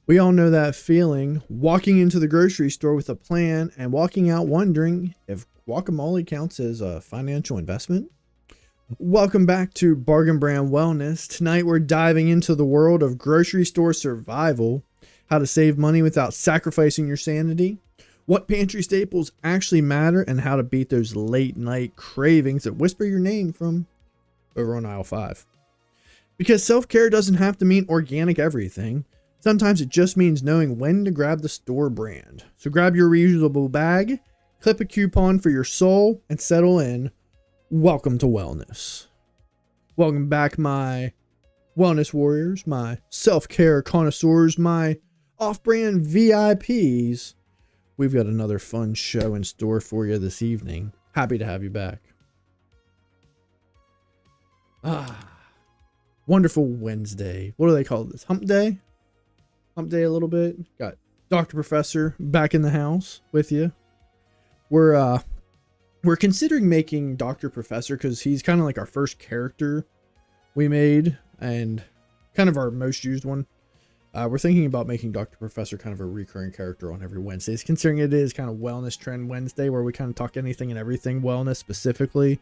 We all know that feeling, walking into the grocery store with a plan and walking out wondering if guacamole counts as a financial investment. Welcome back to Bargain Brand Wellness. Tonight we're diving into the world of grocery store survival, how to save money without sacrificing your sanity, what pantry staples actually matter, and how to beat those late night cravings that whisper your name from over on aisle 5. Because self-care doesn't have to mean organic everything. Sometimes it just means knowing when to grab the store brand. So grab your reusable bag, clip a coupon for your soul, and settle in. Welcome to wellness. Welcome back, my wellness warriors, my self-care connoisseurs, my off-brand VIPs. We've got another fun show in store for you this evening. Happy to have you back. Wonderful Wednesday. What do they call this? Hump day? Hump day a little bit. Got Dr. Professor back in the house with you. We're considering making Dr. Professor because he's kind of like our first character we made and kind of our most used one. We're thinking about making Dr. Professor kind of a recurring character on every Wednesdays, considering it is kind of Wellness Trend Wednesday where we kind of talk anything and everything wellness specifically.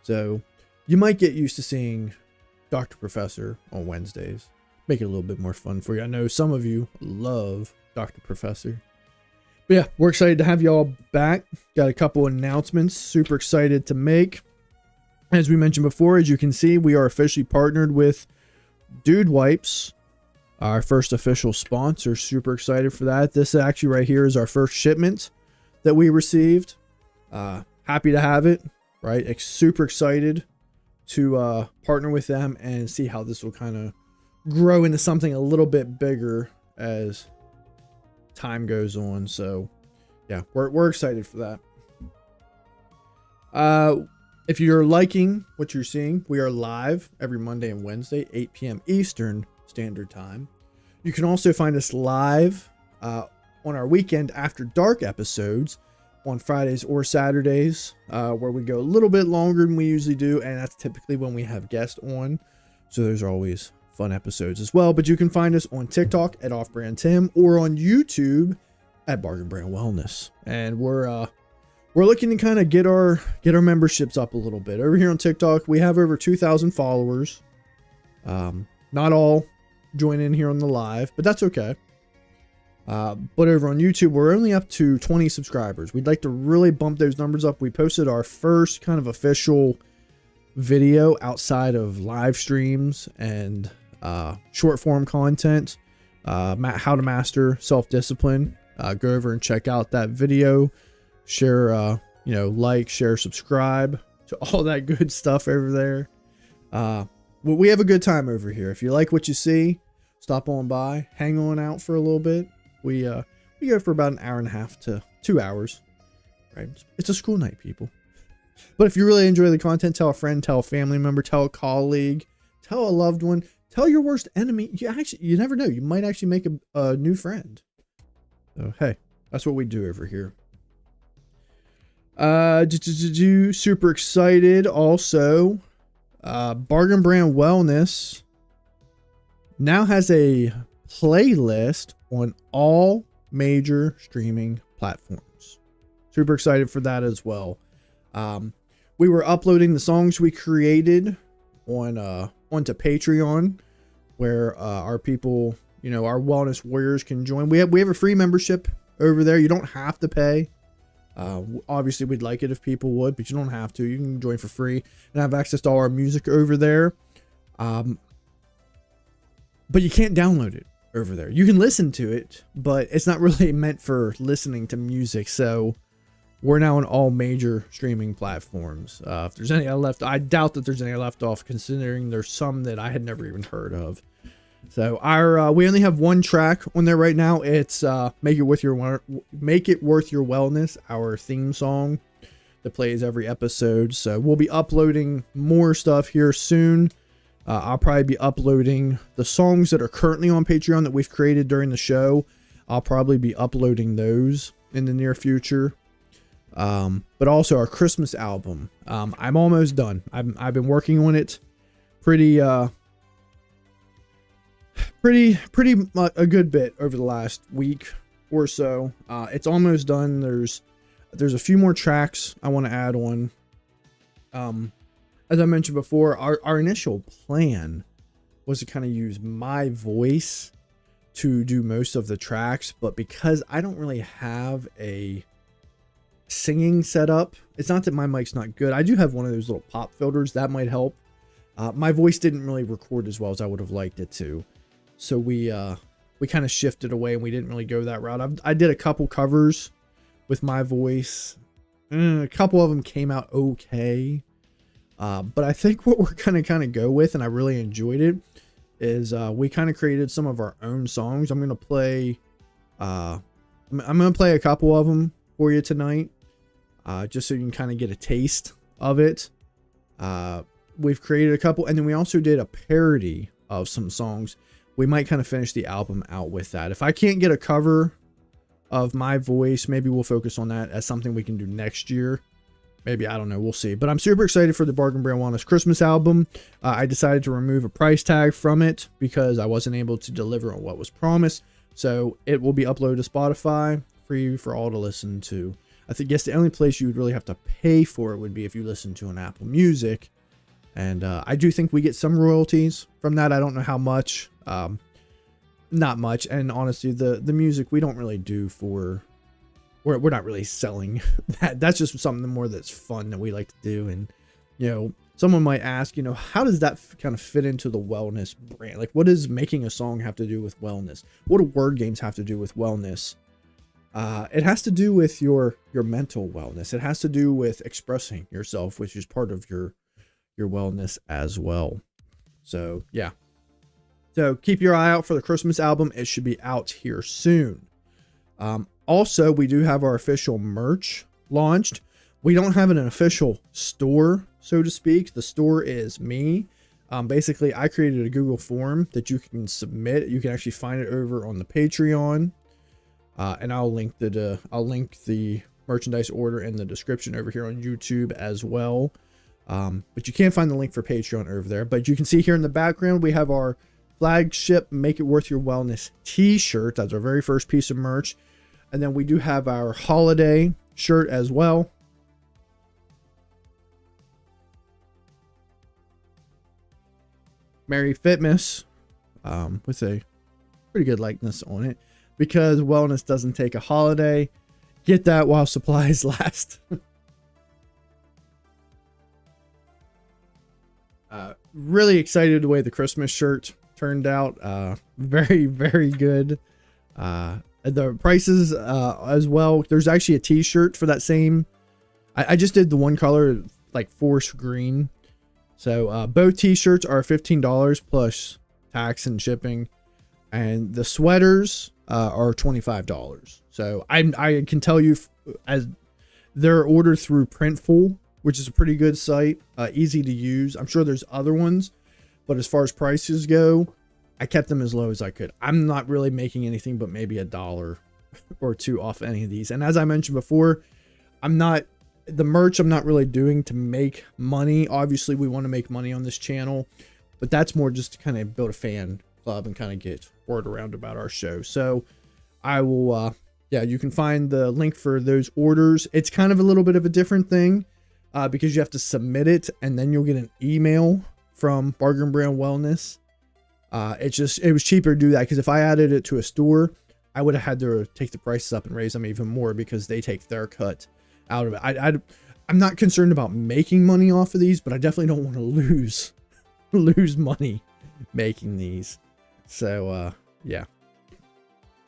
So you might get used to seeing Dr. Professor on Wednesdays. Make it a little bit more fun for you. I know some of you love Dr. Professor. But yeah, we're excited to have y'all back. Got a couple announcements. Super excited to make. As we mentioned before, as you can see, we are officially partnered with Dude Wipes, our first official sponsor. Super excited for that. This actually right here is our first shipment that we received. Happy to have it, right? Super excited to partner with them and see how this will kind of grow into something a little bit bigger as time goes on. So yeah, we're excited for that. If you're liking what you're seeing, we are live every Monday and Wednesday, 8 p.m. Eastern Standard Time. You can also find us live on our weekend after dark episodes on Fridays or Saturdays, where we go a little bit longer than we usually do, and that's typically when we have guests on. So those are always fun episodes as well. But you can find us on TikTok at Off-Brand Tim or on YouTube at Bargain Brand Wellness. And we're looking to kind of get our memberships up a little bit. Over here on TikTok, we have over 2,000 followers. Not all join in here on the live, but that's okay. But over on YouTube, we're only up to 20 subscribers. We'd like to really bump those numbers up. We posted our first kind of official video outside of live streams and short form content, how to master self-discipline. Go over and check out that video, share, like, share, subscribe to all that good stuff over there. We have a good time over here. If you like what you see, stop on by, hang on out for a little bit. We go for about an hour and a half to 2 hours, right? It's a school night, people. But if you really enjoy the content, tell a friend, tell a family member, tell a colleague, tell a loved one, tell your worst enemy. You never know. You might actually make a new friend. So, hey, that's what we do over here. Super excited. Also, Bargain Brand Wellness now has a playlist on all major streaming platforms. Super excited for that as well. We were uploading the songs we created onto Patreon, where our people, our wellness warriors can join. We have a free membership over there. You don't have to pay. Obviously, we'd like it if people would, but you don't have to. You can join for free and have access to all our music over there. But you can't download it over there. You can listen to it, but it's not really meant for listening to music. So we're now on all major streaming platforms. If there's any left, I doubt that there's any left off, considering there's some that I had never even heard of. So we only have one track on there right now. It's Make It Worth Your Wellness, our theme song that plays every episode. So we'll be uploading more stuff here soon. I'll probably be uploading the songs that are currently on Patreon that we've created during the show. I'll probably be uploading those in the near future. But also our Christmas album. I'm almost done. I've been working on it pretty a good bit over the last week or so. It's almost done. There's a few more tracks I want to add on. As I mentioned before, our initial plan was to kind of use my voice to do most of the tracks, but because I don't really have a singing setup, it's not that my mic's not good. I do have one of those little pop filters that might help. My voice didn't really record as well as I would have liked it to, so we kind of shifted away and we didn't really go that route. I did a couple covers with my voice. A couple of them came out okay, but I think what we're gonna kind of go with, and I really enjoyed it, is we kind of created some of our own songs. I'm gonna play a couple of them for you tonight, just so you can kind of get a taste of it. We've created a couple, and then we also did a parody of some songs. We might kind of finish the album out with that. If I can't get a cover of my voice, maybe we'll focus on that as something we can do next year. Maybe, I don't know, we'll see. But I'm super excited for the Bargain Brand Wellness Christmas album. I decided to remove a price tag from it because I wasn't able to deliver on what was promised. So it will be uploaded to Spotify free for all to listen to. I guess the only place you would really have to pay for it would be if you listen to an Apple Music. And I do think we get some royalties from that. I don't know how much. Not much. And honestly, the music we don't really do for... We're not really selling that. That's just something more that's fun that we like to do. And, you know, someone might ask, you know, how does that kind of fit into the wellness brand? Like, what does making a song have to do with wellness? What do word games have to do with wellness? It has to do with your mental wellness. It has to do with expressing yourself, which is part of your wellness as well. So, yeah. So keep your eye out for the Christmas album. It should be out here soon. Also, we do have our official merch launched. We don't have an official store, so to speak. The store is me. Basically, I created a Google form that you can submit. You can actually find it over on the Patreon. And I'll link the merchandise order in the description over here on YouTube as well. But you can't find the link for Patreon over there. But you can see here in the background, we have our flagship Make It Worth Your Wellness t-shirt. That's our very first piece of merch. And then we do have our holiday shirt as well. Merry Fitmas, with a pretty good likeness on it, because wellness doesn't take a holiday. Get that while supplies last. Really excited the way the Christmas shirt turned out. Very, very good. The prices as well. There's actually a t-shirt for that same. I just did the one color, like forest green. So both t-shirts are $15 plus tax and shipping, and the sweaters are $25. So I can tell you, as they're ordered through Printful, which is a pretty good site, easy to use. I'm sure there's other ones, but as far as prices go, I kept them as low as I could. I'm not really making anything but maybe $1 or $2 off any of these. And as I mentioned before, the merch I'm not really doing to make money. Obviously, we want to make money on this channel, but that's more just to kind of build a fan club and kind of get word around about our show. So I will, you can find the link for those orders. It's kind of a little bit of a different thing because you have to submit it and then you'll get an email from Bargain Brand Wellness. It was cheaper to do that, because if I added it to a store, I would have had to take the prices up and raise them even more because they take their cut out of it. I'm not concerned about making money off of these, but I definitely don't want to lose money making these. So, yeah.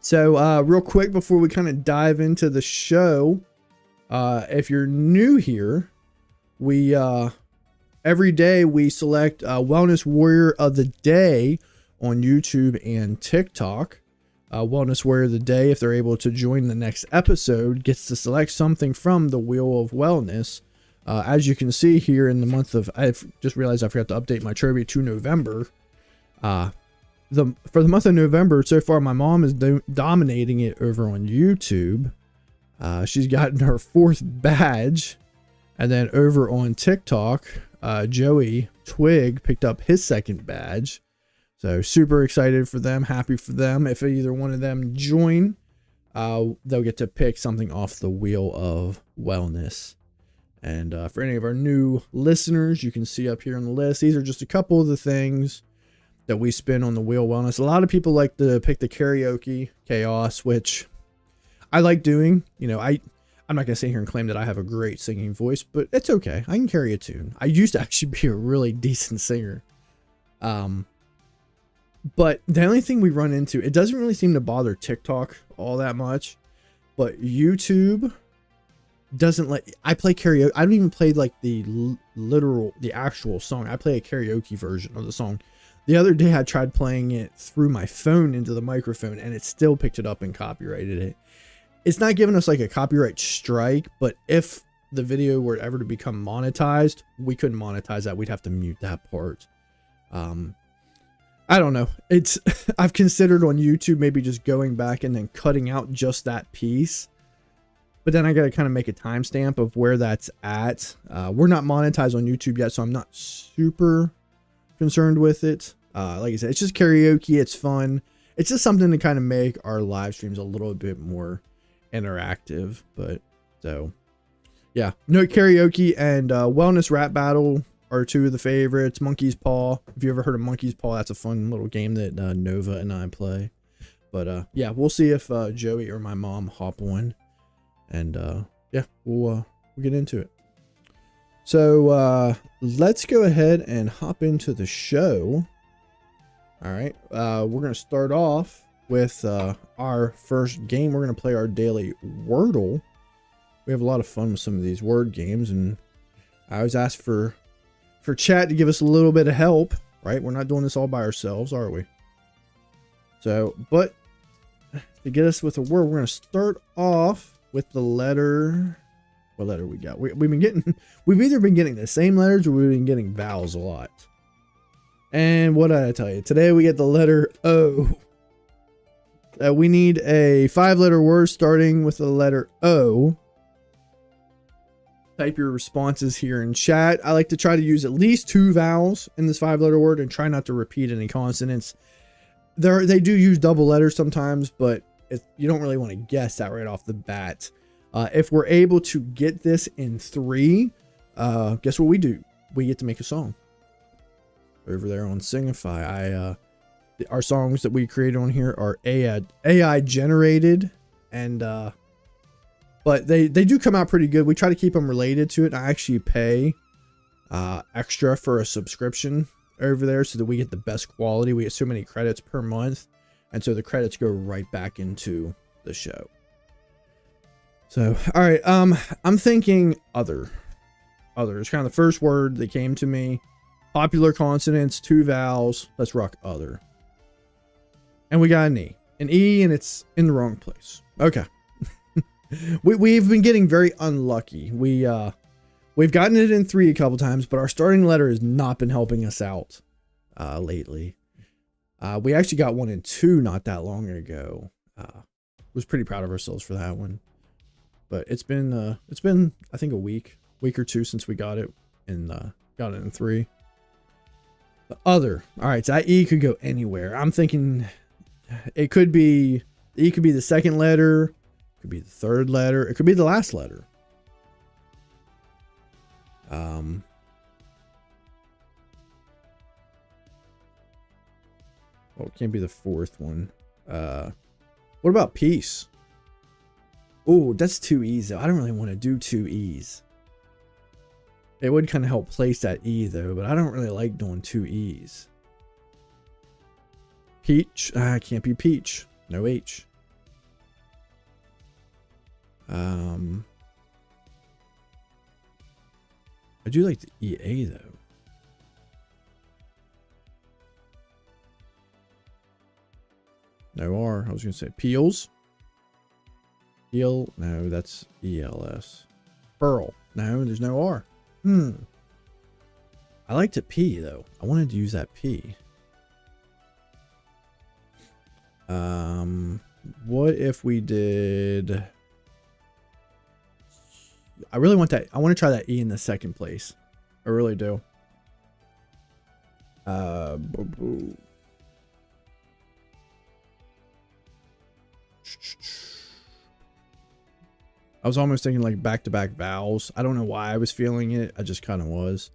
So, real quick before we kind of dive into the show, if you're new here, we, every day we select a Wellness Warrior of the Day on YouTube and TikTok. Wellness Warrior of the Day, if they're able to join the next episode, gets to select something from the Wheel of Wellness. As you can see here in the month of, I've just realized I forgot to update my trivia to November. For the month of November, so far my mom is dominating it over on YouTube. She's gotten her 4th badge. And then over on TikTok, Joey Twig picked up his 2nd badge. So super excited for them, happy for them. If either one of them join, they'll get to pick something off the wheel of wellness. And for any of our new listeners, you can see up here on the list, these are just a couple of the things that we spin on the wheel wellness. A lot of people like to pick the karaoke chaos, which I like doing. You know, I'm not going to sit here and claim that I have a great singing voice, but it's okay. I can carry a tune. I used to actually be a really decent singer. But the only thing we run into, it doesn't really seem to bother TikTok all that much, but YouTube doesn't let, I play karaoke. I don't even play like the actual song. I play a karaoke version of the song. The other day I tried playing it through my phone into the microphone and it still picked it up and copyrighted it. It's not giving us like a copyright strike, but if the video were ever to become monetized, we couldn't monetize that. We'd have to mute that part. I don't know. It's I've considered on YouTube maybe just going back and then cutting out just that piece. But then I got to kind of make a timestamp of where that's at. We're not monetized on YouTube yet, so I'm not super concerned with it. Like I said, it's just karaoke. It's fun. It's just something to kind of make our live streams a little bit more interactive. But so, yeah, no, karaoke and wellness rap battle are two of the favorites. Monkey's Paw. If you ever heard of Monkey's Paw, that's a fun little game that Nova and I play. But yeah, we'll see if Joey or my mom hop on. And yeah, we'll get into it. So let's go ahead and hop into the show. All right, we're gonna start off with our first game. We're gonna play our daily Wordle. We have a lot of fun with some of these word games, and I always ask for chat to give us a little bit of help. Right, we're not doing this all by ourselves, are we? So, but to get us with a word, we're gonna start off with the letter. What letter we got? We've either been getting the same letters or we've been getting vowels a lot. And what did I tell you? Today we get the letter O. We need a 5-letter word starting with the letter O. Type your responses here in chat. I like to try to use at least 2 vowels in this 5-letter word and try not to repeat any consonants. They do use double letters sometimes, but you don't really want to guess that right off the bat. If we're able to get this in 3, guess what we do? We get to make a song. Over there on Singify, our songs that we create on here are AI generated, and but they do come out pretty good. We try to keep them related to it. I actually pay extra for a subscription over there so that we get the best quality. We get so many credits per month. And so the credits go right back into the show. So, all right. I'm thinking other. Other is kind of the first word that came to me. Popular consonants, 2 vowels. Let's rock other. And we got an E. An E, and it's in the wrong place. Okay. We've been getting very unlucky. We've gotten it in 3 a couple times, but our starting letter has not been helping us out lately. We actually got 1 and 2 not that long ago. Was pretty proud of ourselves for that one. But it's been I think a week or 2 since we got it and got it in 3. The other. All right, so that E could go anywhere. I'm thinking it could be the E could be the second letter, it could be the third letter, it could be the last letter. Well, it can't be the 4th one. What about peace? Oh, that's 2 E's though. I don't really want to do 2 E's. It would kind of help place that E though, but I don't really like doing 2 E's. Peach. It can't be peach. No H. I do like the EA though. No R. I was going to say peels. Peel. No, that's ELS. Pearl. No, there's no R. I liked it P though. I wanted to use that P. What if we did... I really want that. I want to try that E in the second place. I really do. I was almost thinking like back-to-back vowels. I don't know why I was feeling it. I just kind of was.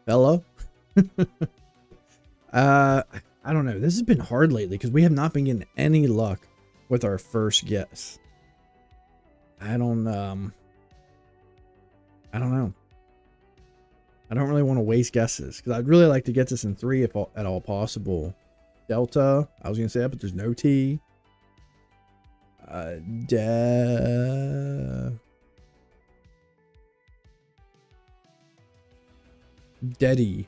Bella. I don't know. This has been hard lately because we have not been getting any luck with our first guess. I don't know. I don't really want to waste guesses because I'd really like to get this in 3 if at all possible. Delta. I was gonna say that, but there's no T. Deddy.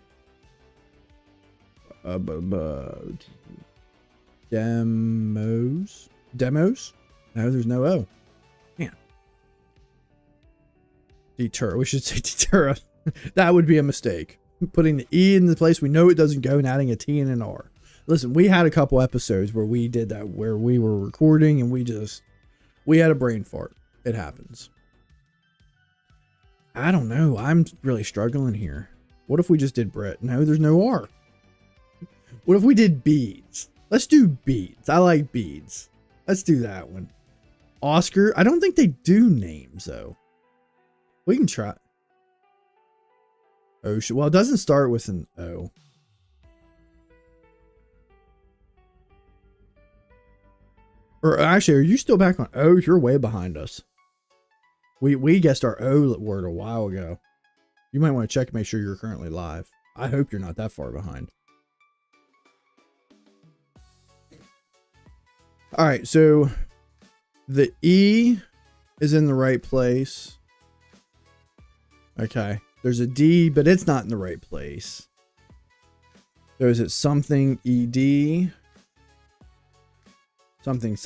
Demos. No, there's no O. Man. Deter. We should say deter. That would be a mistake. Putting the E in the place we know it doesn't go and adding a T and an R. Listen, we had a couple episodes where we did that, where we were recording and we had a brain fart. It happens. I don't know. I'm really struggling here. What if we just did Brett? No, there's no R. What if we did beads? Let's do beads. I like beads. Let's do that one. Oscar. I don't think they do names though. We can try. Ocean. Well, it doesn't start with an O. Or actually, are you still back on O? You're way behind us. We guessed our O word a while ago. You might want to check and make sure you're currently live. I hope you're not that far behind. All right, so the E is in the right place. Okay, there's a D, but it's not in the right place. So is it something ED? Something.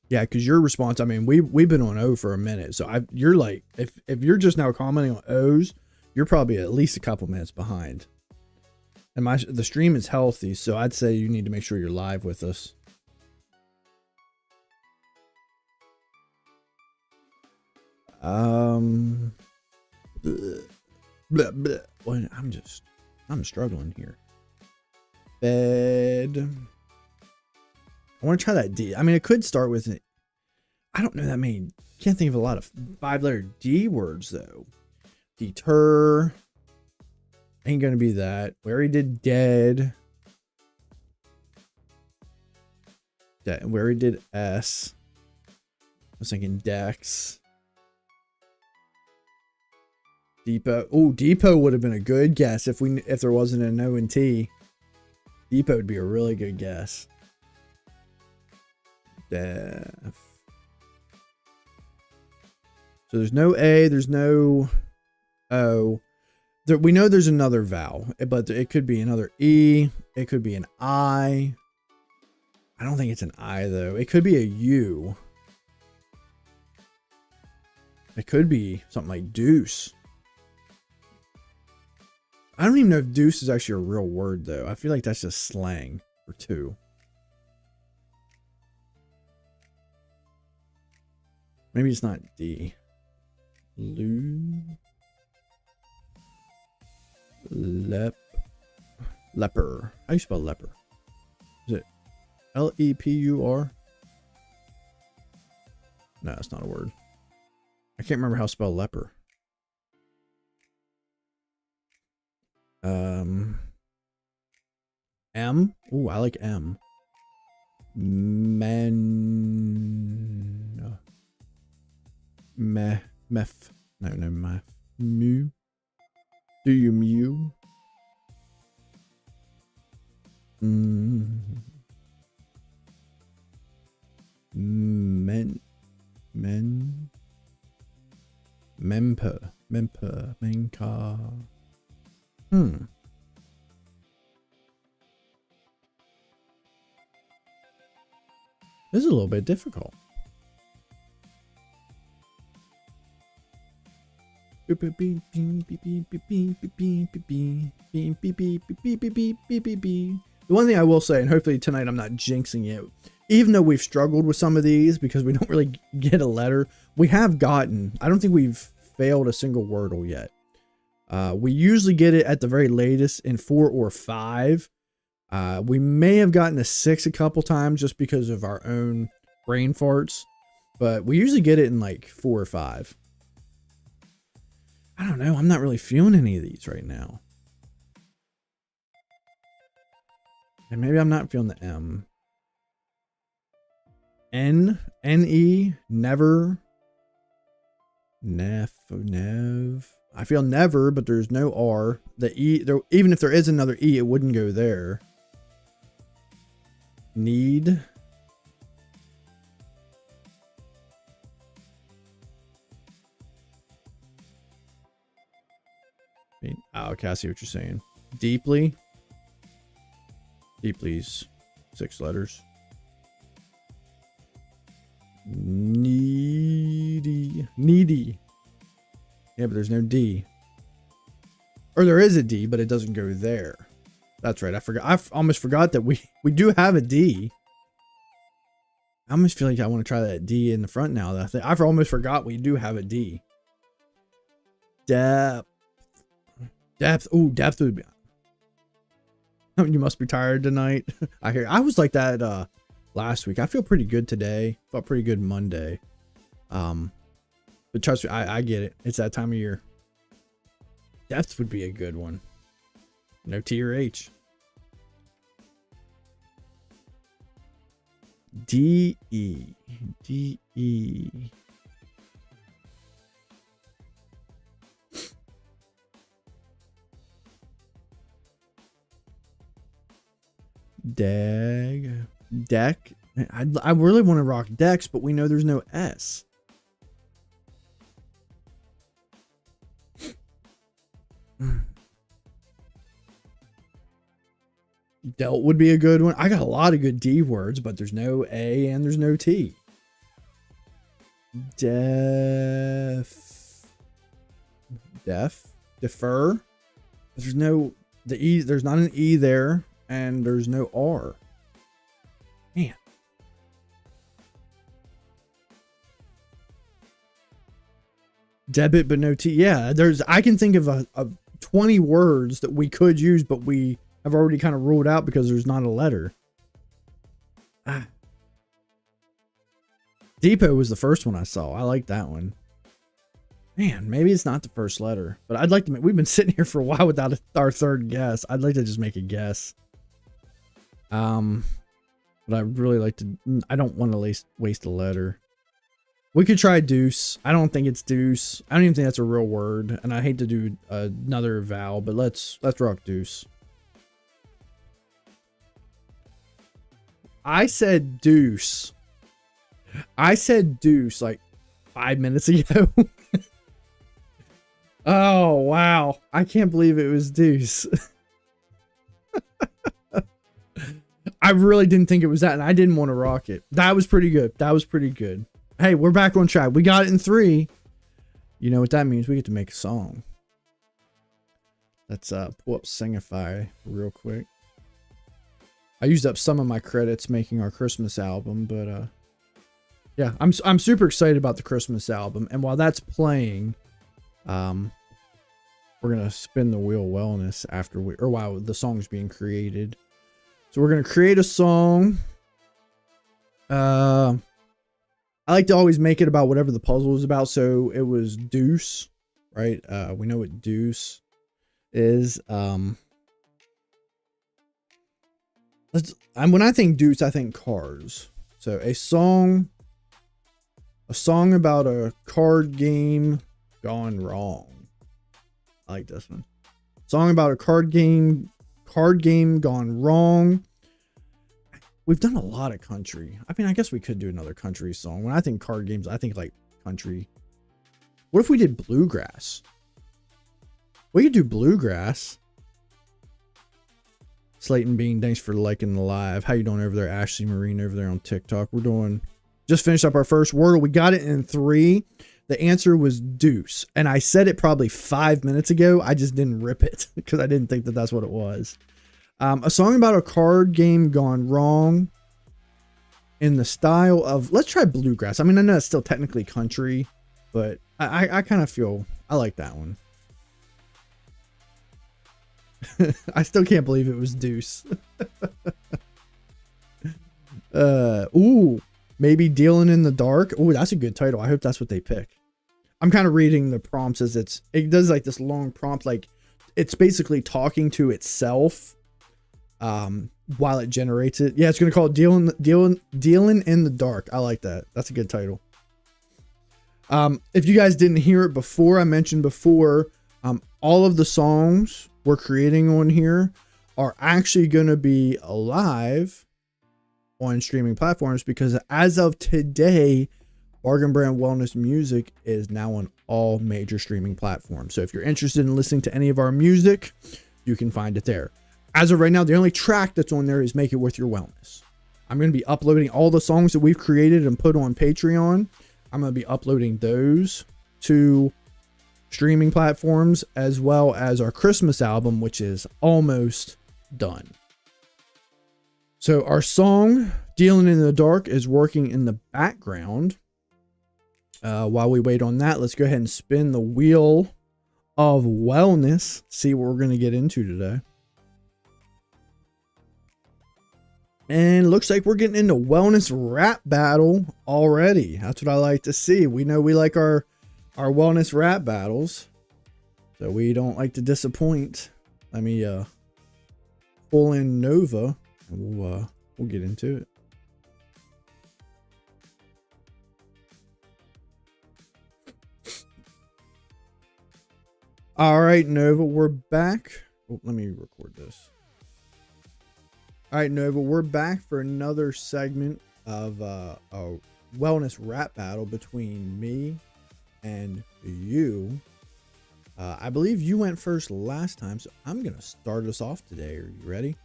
Yeah, because your response, I mean, we've been on O for a minute. So you're like, if you're just now commenting on O's, you're probably at least a couple minutes behind. And the stream is healthy, so I'd say you need to make sure you're live with us. Blah, blah. Well, I'm struggling here. Bed. I want to try that D. I mean, it could start with it. I don't know that many. Can't think of a lot of 5-letter D words though. Deter. Ain't gonna be that. We already did dead. We already did S. I was thinking Dex. Depot. Oh, Depot would have been a good guess if there wasn't an O and T. Depot would be a really good guess. Def. So there's no A, there's no O. We know there's another vowel, but it could be another E. It could be an I. I don't think it's an I though. It could be a U. It could be something like deuce. I don't even know if deuce is actually a real word though. I feel like that's just slang for two. Maybe it's not D. Leper. How do you spell leper? Is it L-E-P-U-R? No, that's not a word. I can't remember how to spell leper. M. Ooh, I like M. Meth. No, meth. Mew. Do you mew? Menka. This is a little bit difficult. one thing I will say, and hopefully tonight I'm not jinxing it, even though we've struggled with some of these because we don't really get a letter, we have gotten, I don't think we've failed a single Wordle yet. We usually get it at the very latest in 4 or 5. We may have gotten a 6 a couple times just because of our own brain farts, but we usually get it in like 4 or 5. I don't know. I'm not really feeling any of these right now. And maybe I'm not feeling the M. N-E, never. Nev. I feel never, but there's no R. The E, there, even if there is another E, it wouldn't go there. Need. Oh, okay, I see what you're saying. Deeply. Deeply's 6 letters. Needy. Yeah, but there's no D. Or there is a D, but it doesn't go there. That's right. I forgot. I almost forgot that we do have a D. I almost feel like I want to try that D in the front now. I almost forgot we do have a D. Depth. Oh, depth would be. You must be tired tonight. I hear. I was like that last week. I feel pretty good today. Felt pretty good Monday. But trust me, I get it. It's that time of year. Depth would be a good one. No T or H. D-E. D-E. Deck. I really want to rock Dex, but we know there's no S. Dealt would be a good one. I got a lot of good D words, but there's no A and there's no T. Defer. There's no the E. There's not an E there, and there's no R. Man. Debit, but no T. Yeah, I can think of 20 words that we could use, but we have already kind of ruled out because there's not a letter. Depot was the first one I saw. I like that one. Man, maybe it's not the first letter, but I'd like to we've been sitting here for a while without our third guess. I'd like to just make a guess. But I'd really like to, I don't want to waste a letter. We could try deuce. I don't think it's deuce. I don't even think that's a real word, and I hate to do another vowel, but let's rock deuce. I said deuce. I said deuce like 5 minutes ago. Oh, wow. I can't believe it was deuce. I really didn't think it was that, and I didn't want to rock it. That was pretty good. That was pretty good. Hey, we're back on track. We got it in 3. You know what that means? We get to make a song. Let's pull up Singify real quick. I used up some of my credits making our Christmas album, but yeah, I'm super excited about the Christmas album. And while that's playing, we're gonna spin the wheel of wellness while the song's being created. So we're gonna create a song. I like to always make it about whatever the puzzle is about. So it was deuce, right? We know what deuce is. When I think deuce, I think cars. So a song about a card game gone wrong. I like this one. Song about a card game gone wrong. We've done a lot of country. I mean, I guess we could do another country song. When I think card games, I think like country. What if we did bluegrass? We could do bluegrass. Slayton Bean, thanks for liking the live. How you doing over there? Ashley Marine over there on TikTok. We're doing, just finished up our first Wordle. We got it in 3. The answer was deuce. And I said it probably 5 minutes ago. I just didn't rip it because I didn't think that that's what it was. A song about a card game gone wrong in the style of, let's try bluegrass. I mean, I know it's still technically country, but I kind of feel I like that one. I still can't believe it was deuce. Ooh, maybe Dealing in the Dark. Ooh, that's a good title. I hope that's what they pick. I'm kind of reading the prompts as it does like this long prompt, like it's basically talking to itself while it generates it. Yeah, it's gonna call it Dealing in the Dark. I like that. That's a good title. If you guys didn't hear it before, I mentioned before, all of the songs we're creating on here are actually going to be alive on streaming platforms, because as of today, Bargain Brand Wellness Music is now on all major streaming platforms. So if you're interested in listening to any of our music, you can find it there. As of right now, the only track that's on there is Make It Worth Your Wellness. I'm going to be uploading all the songs that we've created and put on Patreon. I'm going to be uploading those to streaming platforms, as well as our Christmas album, which is almost done. So our song Dealing in the Dark is working in the background. While we wait on that, let's go ahead and spin the wheel of wellness, see what we're going to get into today. And looks like we're getting into wellness rap battle already. That's what I like to see. We know we like our wellness rap battles, so we don't like to disappoint. Let me pull in Nova, and we'll get into it. All right, Nova, we're back. Oh, let me record this. All right, Nova, we're back for another segment of a wellness rap battle between me and you. I believe you went first last time, so I'm going to start us off today. Are you ready?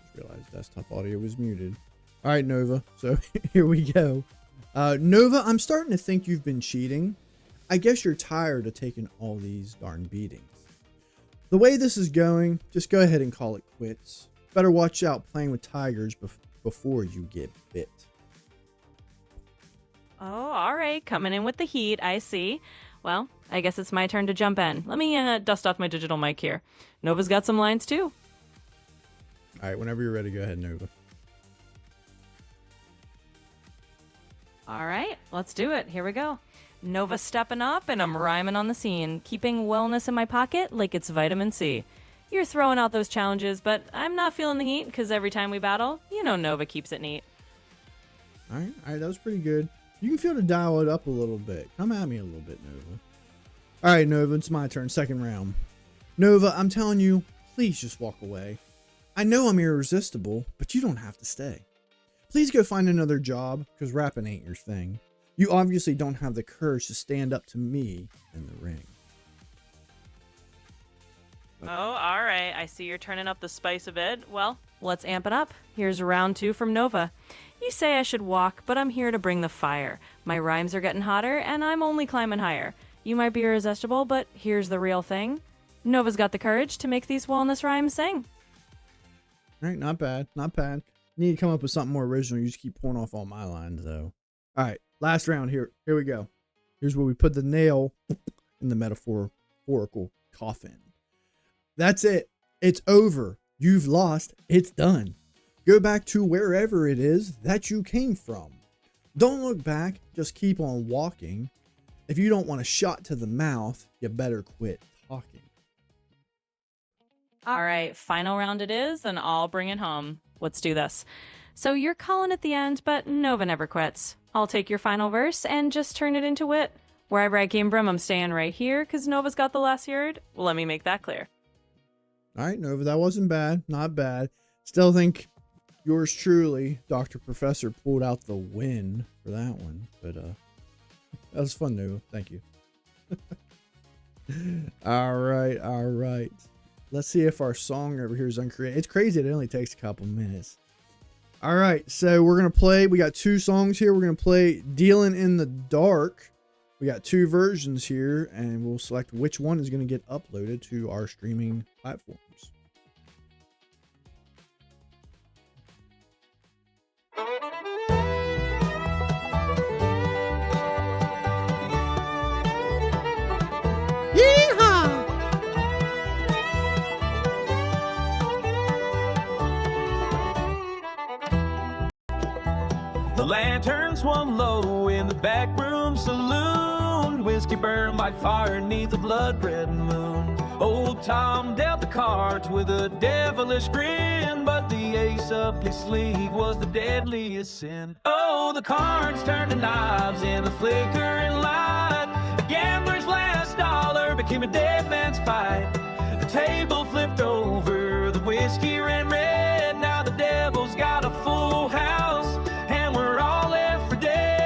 Just realized desktop audio was muted. All right, Nova, so here we go. Nova, I'm starting to think you've been cheating. I guess you're tired of taking all these darn beatings. The way this is going, just go ahead and call it quits. Better watch out playing with tigers before you get bit. Oh, all right. Coming in with the heat, I see. Well, I guess it's my turn to jump in. Let me dust off my digital mic here. Nova's got some lines too. All right, whenever you're ready, go ahead, Nova. All right, let's do it. Here we go. Nova stepping up, and I'm rhyming on the scene, keeping wellness in my pocket like it's vitamin C. You're throwing out those challenges, but I'm not feeling the heat, because every time we battle, you know Nova keeps it neat. All right, that was pretty good. You can feel to dial it up a little bit. Come at me a little bit, Nova. All right, Nova, it's my turn. Second round. Nova, I'm telling you, please just walk away. I know I'm irresistible, but you don't have to stay. Please go find another job, because rapping ain't your thing. You obviously don't have the courage to stand up to me in the ring. Oh, all right. I see you're turning up the spice a bit. Well, let's amp it up. Here's round 2 from Nova. You say I should walk, but I'm here to bring the fire. My rhymes are getting hotter, and I'm only climbing higher. You might be irresistible, but here's the real thing. Nova's got the courage to make these wellness rhymes sing. All right, not bad, not bad. Need to come up with something more original. You just keep pulling off all my lines, though. All right, last round here. Here we go. Here's where we put the nail in the metaphorical coffin. That's it. It's over. You've lost. It's done. Go back to wherever it is that you came from. Don't look back. Just keep on walking. If you don't want a shot to the mouth, you better quit talking. All right, final round it is, and I'll bring it home. Let's do this. So you're calling at the end, but Nova never quits. I'll take your final verse and just turn it into wit. Wherever I came from, I'm staying right here, because Nova's got the last word. Well, let me make that clear. All right, Nova, that wasn't bad. Not bad. Still think yours truly, Dr. Professor, pulled out the win for that one. But that was fun, Nova. Thank you. All right, all right. Let's see if our song over here is uncreated. It's crazy. It only takes a couple minutes. All right, so we're going to play. We got 2 songs here. We're going to play Dealing in the Dark. We got 2 versions here, and we'll select which one is going to get uploaded to our streaming platforms. The lantern swung low in the back room saloon. Whiskey burned like fire neath the blood red moon. Old Tom dealt the cards with a devilish grin, but the ace up his sleeve was the deadliest sin. Oh, the cards turned to knives in the flickering light. A gambler's last dollar became a dead man's fight. The table flipped over, the whiskey ran red. Now the devil's got a full house, and we're all left for dead.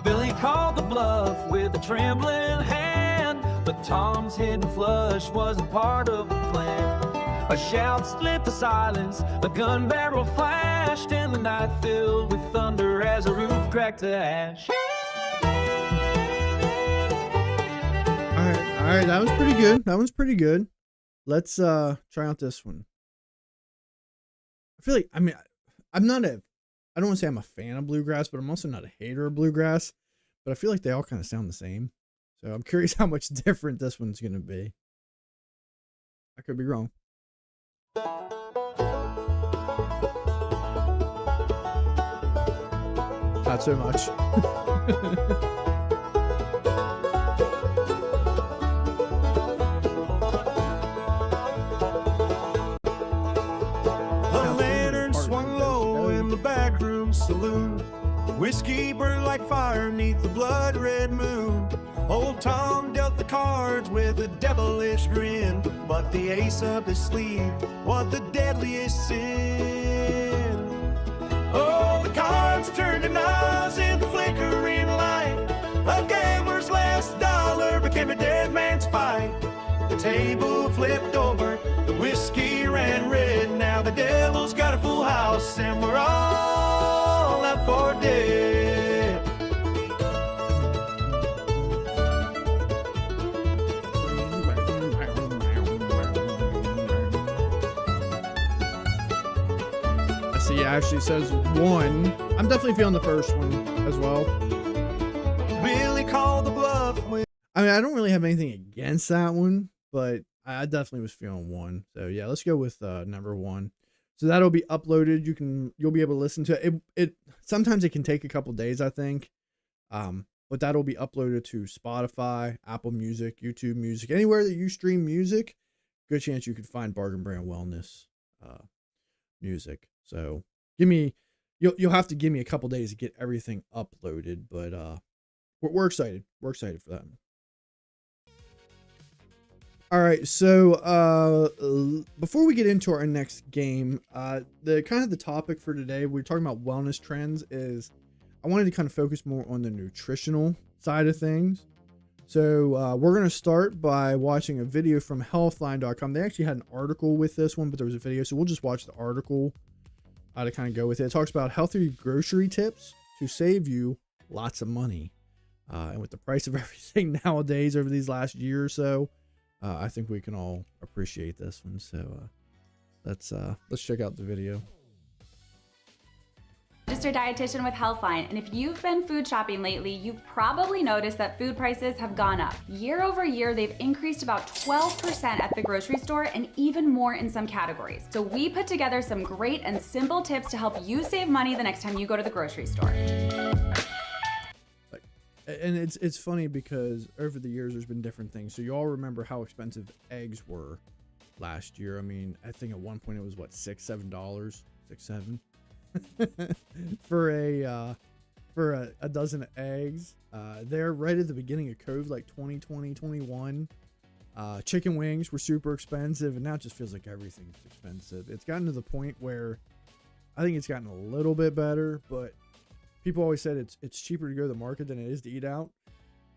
Billy called the bluff with a trembling hand, but Tom's hidden flush wasn't part of the plan. A shout split the silence, a gun barrel flashed, and the night filled with thunder as a roof cracked to ash. All right, that was pretty good. That one's pretty good. Let's try out this one. I feel like, I mean, I don't want to say I'm a fan of bluegrass, but I'm also not a hater of bluegrass. But I feel like they all kind of sound the same. So I'm curious how much different this one's going to be. I could be wrong. Not so much. The lantern swung low in the backroom saloon. Whiskey burned like fire neath the blood red moon. Old Tom dealt the cards with a devilish grin, but the ace up his sleeve was the deadliest sin. Oh, the cards turned to knives in the flickering light. A gambler's last dollar became a dead man's fight. The table flipped over, the whiskey ran red. Now the devil's got a full house, and we're all left for dead. I see. It actually says 1. I'm definitely feeling the first one as well. Billy called the bluff with. I mean, I don't really have anything against that one, but I definitely was feeling 1. So yeah, let's go with number 1. So that'll be uploaded. You'll be able to listen to it. It sometimes it can take a couple days, I think. But that'll be uploaded to Spotify, Apple Music, YouTube Music, anywhere that you stream music. Good chance you could find Bargain Brand Wellness music. So you'll have to give me a couple days to get everything uploaded, but we're excited. We're excited for that. All right, so before we get into our next game, the topic for today, we're talking about wellness trends, is I wanted to kind of focus more on the nutritional side of things. So we're going to start by watching a video from healthline.com. They actually had an article with this one, but there was a video, so we'll just watch the article to kind of go with it. It talks about healthy grocery tips to save you lots of money. And with the price of everything nowadays over these last year or so, I think we can all appreciate this one. So let's check out the video. Registered dietitian with Healthline, and if you've been food shopping lately, you've probably noticed that food prices have gone up. Year over year, they've increased about 12% at the grocery store and even more in some categories. So we put together some great and simple tips to help you save money the next time you go to the grocery store. And it's funny because over the years there's been different things. So you all remember how expensive eggs were last year. I mean, I think at one point it was what, $6-7, $6-7 for a dozen of eggs. They're right at the beginning of COVID, like 2020, 21. Chicken wings were super expensive, and now it just feels like everything's expensive. It's gotten to the point where I think it's gotten a little bit better, but people always said it's cheaper to go to the market than it is to eat out.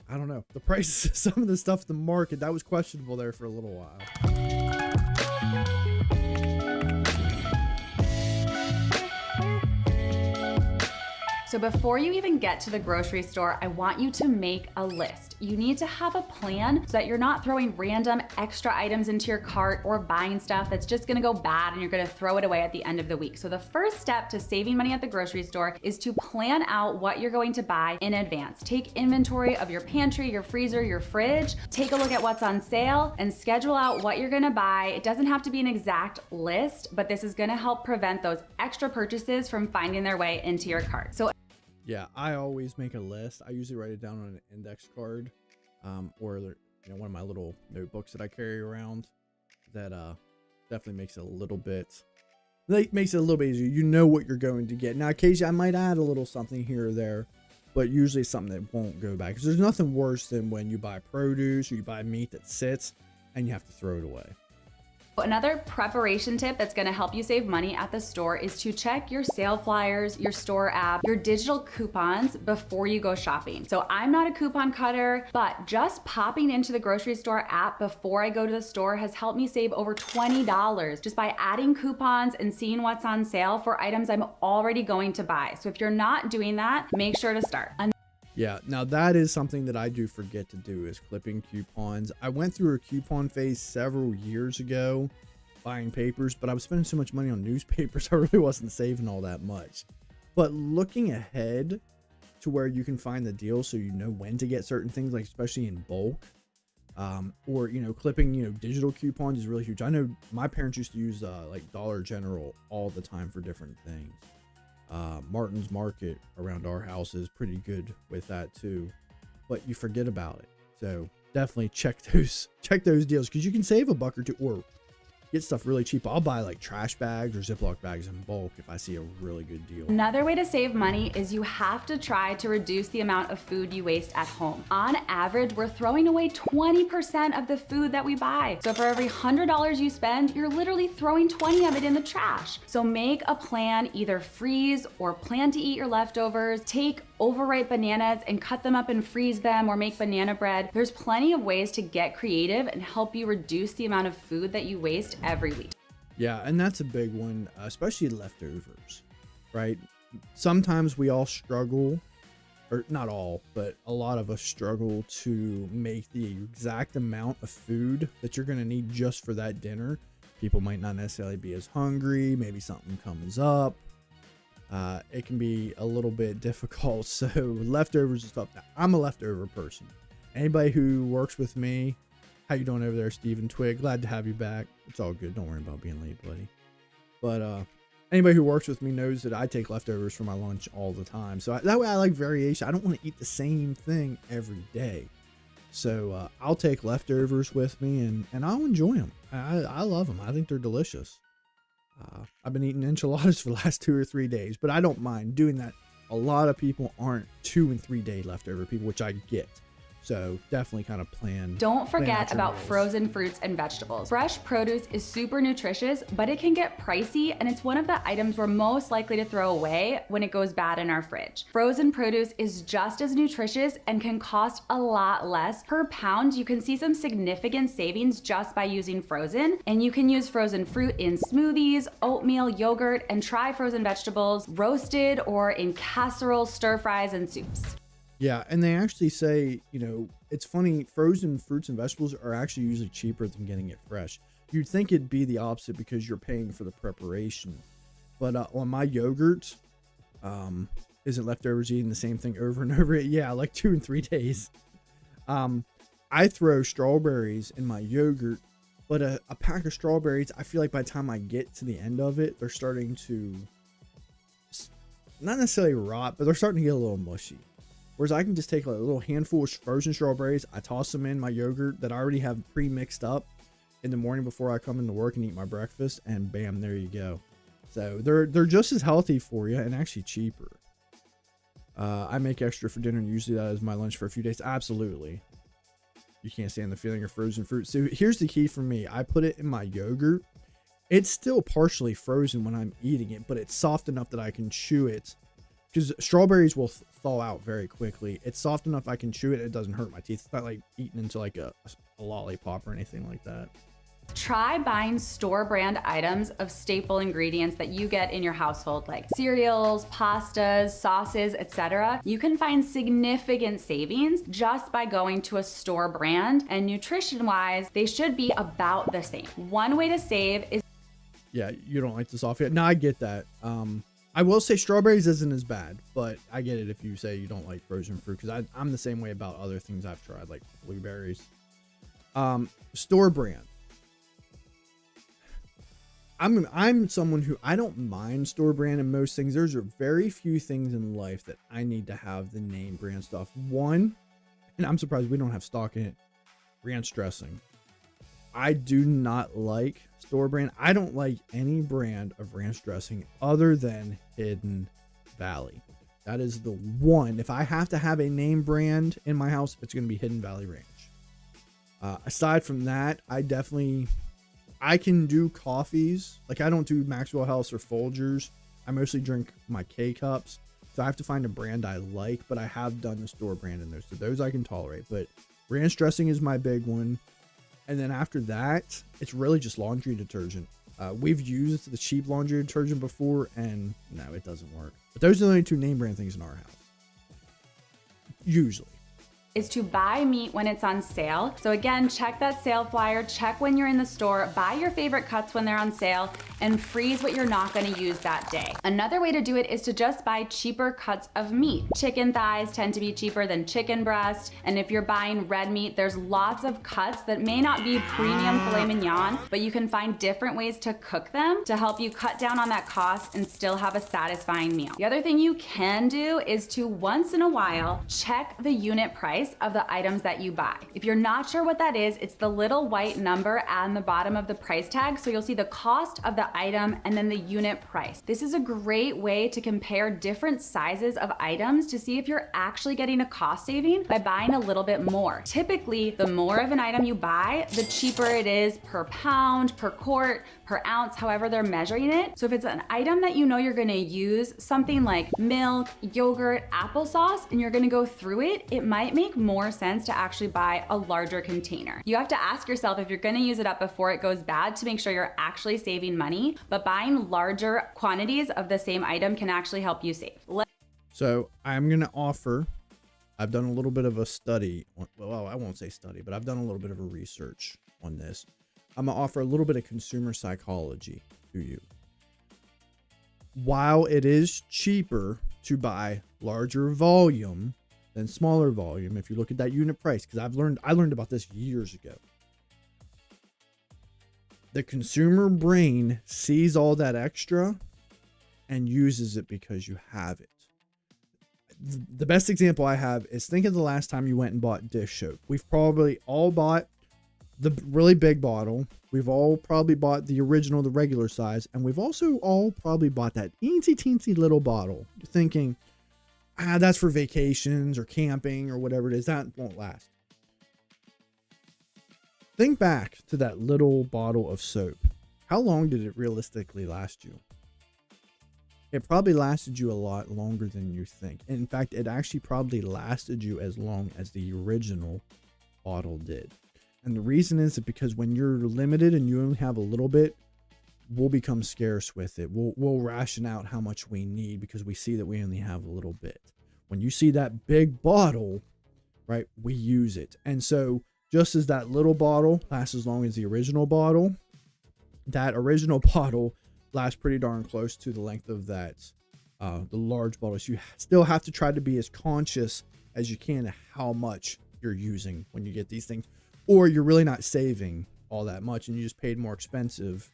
I don't know. The prices of some of the stuff at the market, that was questionable there for a little while. So before you even get to the grocery store, I want you to make a list. You need to have a plan so that you're not throwing random extra items into your cart or buying stuff that's just gonna go bad and you're gonna throw it away at the end of the week. So the first step to saving money at the grocery store is to plan out what you're going to buy in advance. Take inventory of your pantry, your freezer, your fridge, take a look at what's on sale and schedule out what you're gonna buy. It doesn't have to be an exact list, but this is gonna help prevent those extra purchases from finding their way into your cart. So Yeah, I always make a list. I usually write it down on an index card, or one of my little notebooks that I carry around. That definitely makes it a little bit easier. You know what you're going to get. Now, occasionally I might add a little something here or there, but usually something that won't go bad. Because there's nothing worse than when you buy produce or you buy meat that sits and you have to throw it away. another preparation tip that's gonna help you save money at the store is to check your sale flyers, your store app, your digital coupons before you go shopping. So I'm not a coupon cutter, but just popping into the grocery store app before I go to the store has helped me save over $20 just by adding coupons and seeing what's on sale for items I'm already going to buy. So if you're not doing that, make sure to start. Yeah, now that is something that I do forget to do, is clipping coupons. I went through a coupon phase several years ago buying papers, but I was spending so much money on newspapers, I really wasn't saving all that much. But looking ahead to where you can find the deal so you know when to get certain things, like especially in bulk, or, clipping, digital coupons is really huge. I know my parents used to use like Dollar General all the time for different things. Martin's Market around our house is pretty good with that too, but you forget about it. So definitely check those deals, because you can save a buck or two or get stuff really cheap. I'll buy like trash bags or Ziploc bags in bulk if I see a really good deal. Another way to save money is you have to try to reduce the amount of food you waste at home. On average, we're throwing away 20% of the food that we buy. So for every $100 you spend, you're literally throwing 20 of it in the trash. So make a plan, either freeze or plan to eat your leftovers. Take overripe bananas and cut them up and freeze them, or make banana bread. There's plenty of ways to get creative and help you reduce the amount of food that you waste every week. Yeah, and that's a big one, especially leftovers, right? Sometimes we all struggle, or not all, but a lot of us struggle to make the exact amount of food that you're going to need just for that dinner. People might not necessarily be as hungry, maybe something comes up. It can be a little bit difficult. So leftovers and stuff. I'm a leftover person. Anybody who works with me, how you doing over there, Stephen Twig? Glad to have you back. It's all good. Don't worry about being late, buddy. But anybody who works with me knows that I take leftovers for my lunch all the time. So that way I like variation. I don't want to eat the same thing every day. So I'll take leftovers with me and I'll enjoy them. I love them. I think they're delicious. I've been eating enchiladas for the last 2 or 3 days, but I don't mind doing that. A lot of people aren't 2 and 3 day leftover people, which I get. So definitely kind of plan. Don't forget about meals. frozen fruits and vegetables. Fresh produce is super nutritious, but it can get pricey, and it's one of the items we're most likely to throw away when it goes bad in our fridge. Frozen produce is just as nutritious and can cost a lot less per pound. You can see some significant savings just by using frozen, and you can use frozen fruit in smoothies, oatmeal, yogurt, and try frozen vegetables roasted or in casserole, stir fries, and soups. Yeah, and they actually say, it's funny, frozen fruits and vegetables are actually usually cheaper than getting it fresh. You'd think it'd be the opposite because you're paying for the preparation. But on my yogurt, isn't leftovers eating the same thing over and over? Yeah, like 2 and 3 days. I throw strawberries in my yogurt, but a pack of strawberries, I feel like by the time I get to the end of it, they're starting to, not necessarily rot, but they're starting to get a little mushy. Whereas I can just take a little handful of frozen strawberries, I toss them in my yogurt that I already have pre-mixed up in the morning before I come into work and eat my breakfast, and bam, there you go. So they're just as healthy for you and actually cheaper. I make extra for dinner, and usually that is my lunch for a few days. Absolutely. You can't stand the feeling of frozen fruit. So here's the key for me. I put it in my yogurt, It's still partially frozen when I'm eating it, but it's soft enough that I can chew it. Because strawberries will thaw out very quickly. It's soft enough I can chew it. It doesn't hurt my teeth. It's not like eating into like a lollipop or anything like that. Try buying store brand items of staple ingredients that you get in your household, like cereals, pastas, sauces, etc. You can find significant savings just by going to a store brand, and nutrition wise, they should be about the same. One way to save is Yeah, you don't like the soft yet. No, I get that. I will say strawberries isn't as bad, but I get it if you say you don't like frozen fruit, because I'm the same way about other things I've tried, like blueberries. Store brand. I'm someone who, I don't mind store brand in most things. There's very few things in life that I need to have the name brand stuff. One, and I'm surprised we don't have stock in it, ranch dressing. I do not like store brand. I don't like any brand of ranch dressing other than Hidden Valley. That is the one. If I have to have a name brand in my house, it's going to be Hidden Valley Ranch. Aside from that, I can do coffees. Like, I don't do Maxwell House or Folgers. I mostly drink my K-Cups. So I have to find a brand I like, but I have done the store brand in those. So those I can tolerate. But ranch dressing is my big one. And then after that, it's really just laundry detergent. We've used the cheap laundry detergent before, and no, it doesn't work. But those are the only two name brand things in our house. Usually. is to buy meat when it's on sale. So again, check that sale flyer, check when you're in the store, buy your favorite cuts when they're on sale, and freeze what you're not gonna use that day. Another way to do it is to just buy cheaper cuts of meat. Chicken thighs tend to be cheaper than chicken breast, and if you're buying red meat, there's lots of cuts that may not be premium filet mignon, but you can find different ways to cook them to help you cut down on that cost and still have a satisfying meal. The other thing you can do is to once in a while, check the unit price of the items that you buy. If you're not sure what that is, it's the little white number on the bottom of the price tag. So you'll see the cost of the item and then the unit price. This is a great way to compare different sizes of items to see if you're actually getting a cost saving by buying a little bit more. Typically, the more of an item you buy, the cheaper it is per pound, per quart, per ounce, however they're measuring it. So if it's an item that you know you're gonna use, something like milk, yogurt, applesauce, and you're gonna go through it, it might make more sense to actually buy a larger container. You have to ask yourself if you're gonna use it up before it goes bad to make sure you're actually saving money, but buying larger quantities of the same item can actually help you save. So I'm gonna offer, I've done a little bit of a study, well, I won't say study, but I've done a little bit of a research on this. I'm gonna offer a little bit of consumer psychology to you. While it is cheaper to buy larger volume than smaller volume, if you look at that unit price, because I learned about this years ago. The consumer brain sees all that extra and uses it because you have it. The best example I have is, think of the last time you went and bought dish soap. We've probably all bought the really big bottle. We've all probably bought the original, the regular size, and we've also all probably bought that teensy teensy little bottle, thinking, that's for vacations or camping or whatever it is. That won't last. Think back to that little bottle of soap. How long did it realistically last you? It probably lasted you a lot longer than you think. In fact, it actually probably lasted you as long as the original bottle did. And the reason is because when you're limited and you only have a little bit, we'll become scarce with it. We'll ration out how much we need because we see that we only have a little bit. When you see that big bottle, right, we use it. And so just as that little bottle lasts as long as the original bottle, that original bottle lasts pretty darn close to the length of that, the large bottle. So you still have to try to be as conscious as you can of how much you're using when you get these things. Or you're really not saving all that much and you just paid more expensive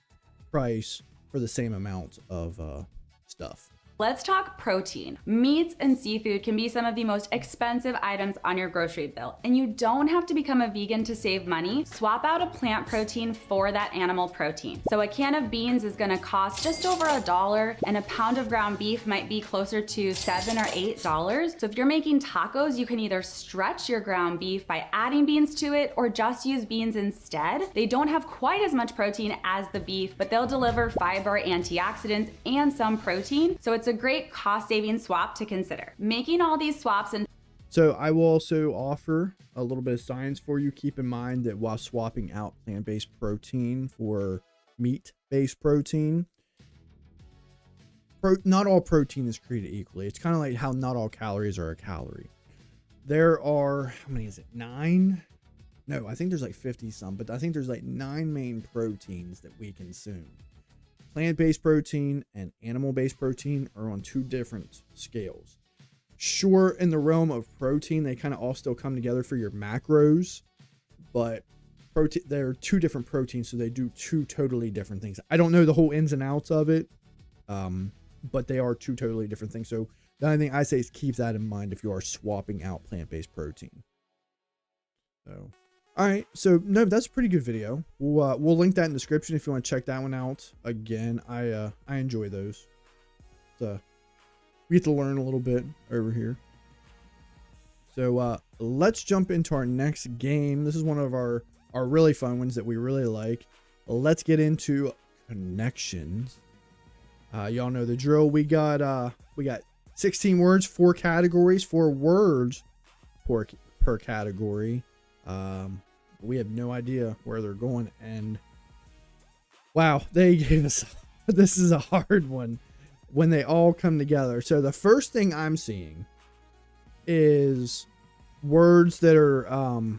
price for the same amount of stuff. Let's talk protein. Meats and seafood can be some of the most expensive items on your grocery bill, and you don't have to become a vegan to save money. Swap out a plant protein for that animal protein. So a can of beans is gonna cost just over $1, and a pound of ground beef might be closer to $7 or $8. So if you're making tacos, you can either stretch your ground beef by adding beans to it or just use beans instead. They don't have quite as much protein as the beef, but they'll deliver fiber, antioxidants, and some protein. So it's a great cost-saving swap to consider. Making all these swaps and So I will also offer a little bit of science for you. Keep in mind that while swapping out plant-based protein for meat-based protein, not all protein is created equally. It's kind of like how not all calories are a calorie. There are, how many is it? 9? No, I think there's like 50 some, but I think there's like 9 main proteins that we consume. Plant-based protein and animal-based protein are on 2 different scales. Sure, in the realm of protein, they kind of all still come together for your macros, but they're 2 different proteins, so they do 2 totally different things. I don't know the whole ins and outs of it, but they are 2 totally different things. So the only thing I say is keep that in mind if you are swapping out plant-based protein. So, all right. So no, that's a pretty good video. We'll link that in the description if you want to check that one out. Again, I enjoy those. So we get to learn a little bit over here. So let's jump into our next game. This is one of our really fun ones that we really like. Let's get into connections. Y'all know the drill. We got 16 words, 4 categories, 4 words per category. We have no idea where they're going, and wow, they gave us this is a hard one when they all come together. So the first thing I'm seeing is words that are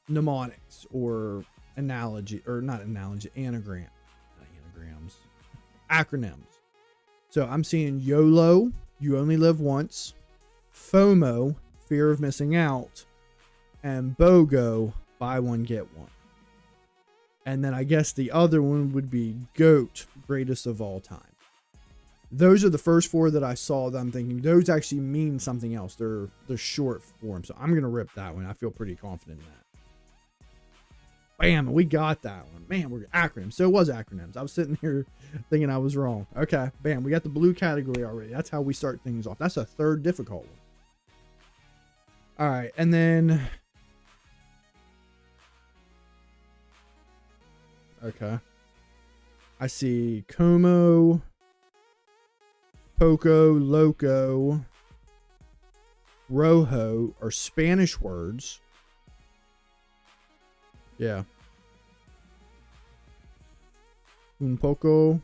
mnemonics or analogy, or not analogy, anagrams. Acronyms. So I'm seeing YOLO, you only live once, FOMO, fear of missing out, and BOGO, buy one get one. And then I guess the other one would be GOAT, greatest of all time. Those are the first 4 that I saw that I'm thinking those actually mean something else. They're short form. So I'm gonna rip that one. I feel pretty confident in that. Bam, we got that one. Man, we're acronyms. So it was acronyms. I was sitting here thinking I was wrong. Okay, bam, we got the blue category already. That's how we start things off. That's a 3rd difficult one. All right, and then okay, I see Como, Poco, Loco, Rojo are Spanish words. Yeah. Un poco,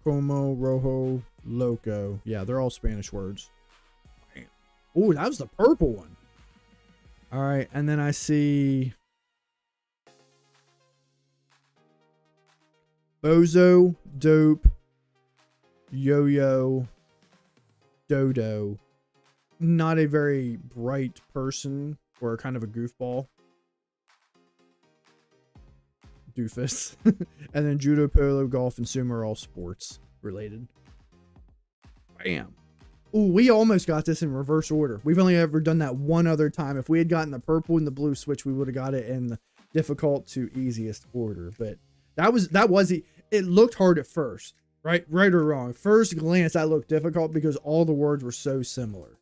como, rojo, loco. Yeah, they're all Spanish words. Oh, that was the purple one. All right, and then I see bozo, dope, yo-yo, dodo. Not a very bright person, or kind of a goofball. Doofus. And then judo, polo, golf, and sumo are all sports related. Bam. Ooh, we almost got this in reverse order. We've only ever done that one other time. If we had gotten the purple and the blue switch, we would have got it in the difficult to easiest order. But it looked hard at first, right or wrong. First glance, that looked difficult because all the words were so similar.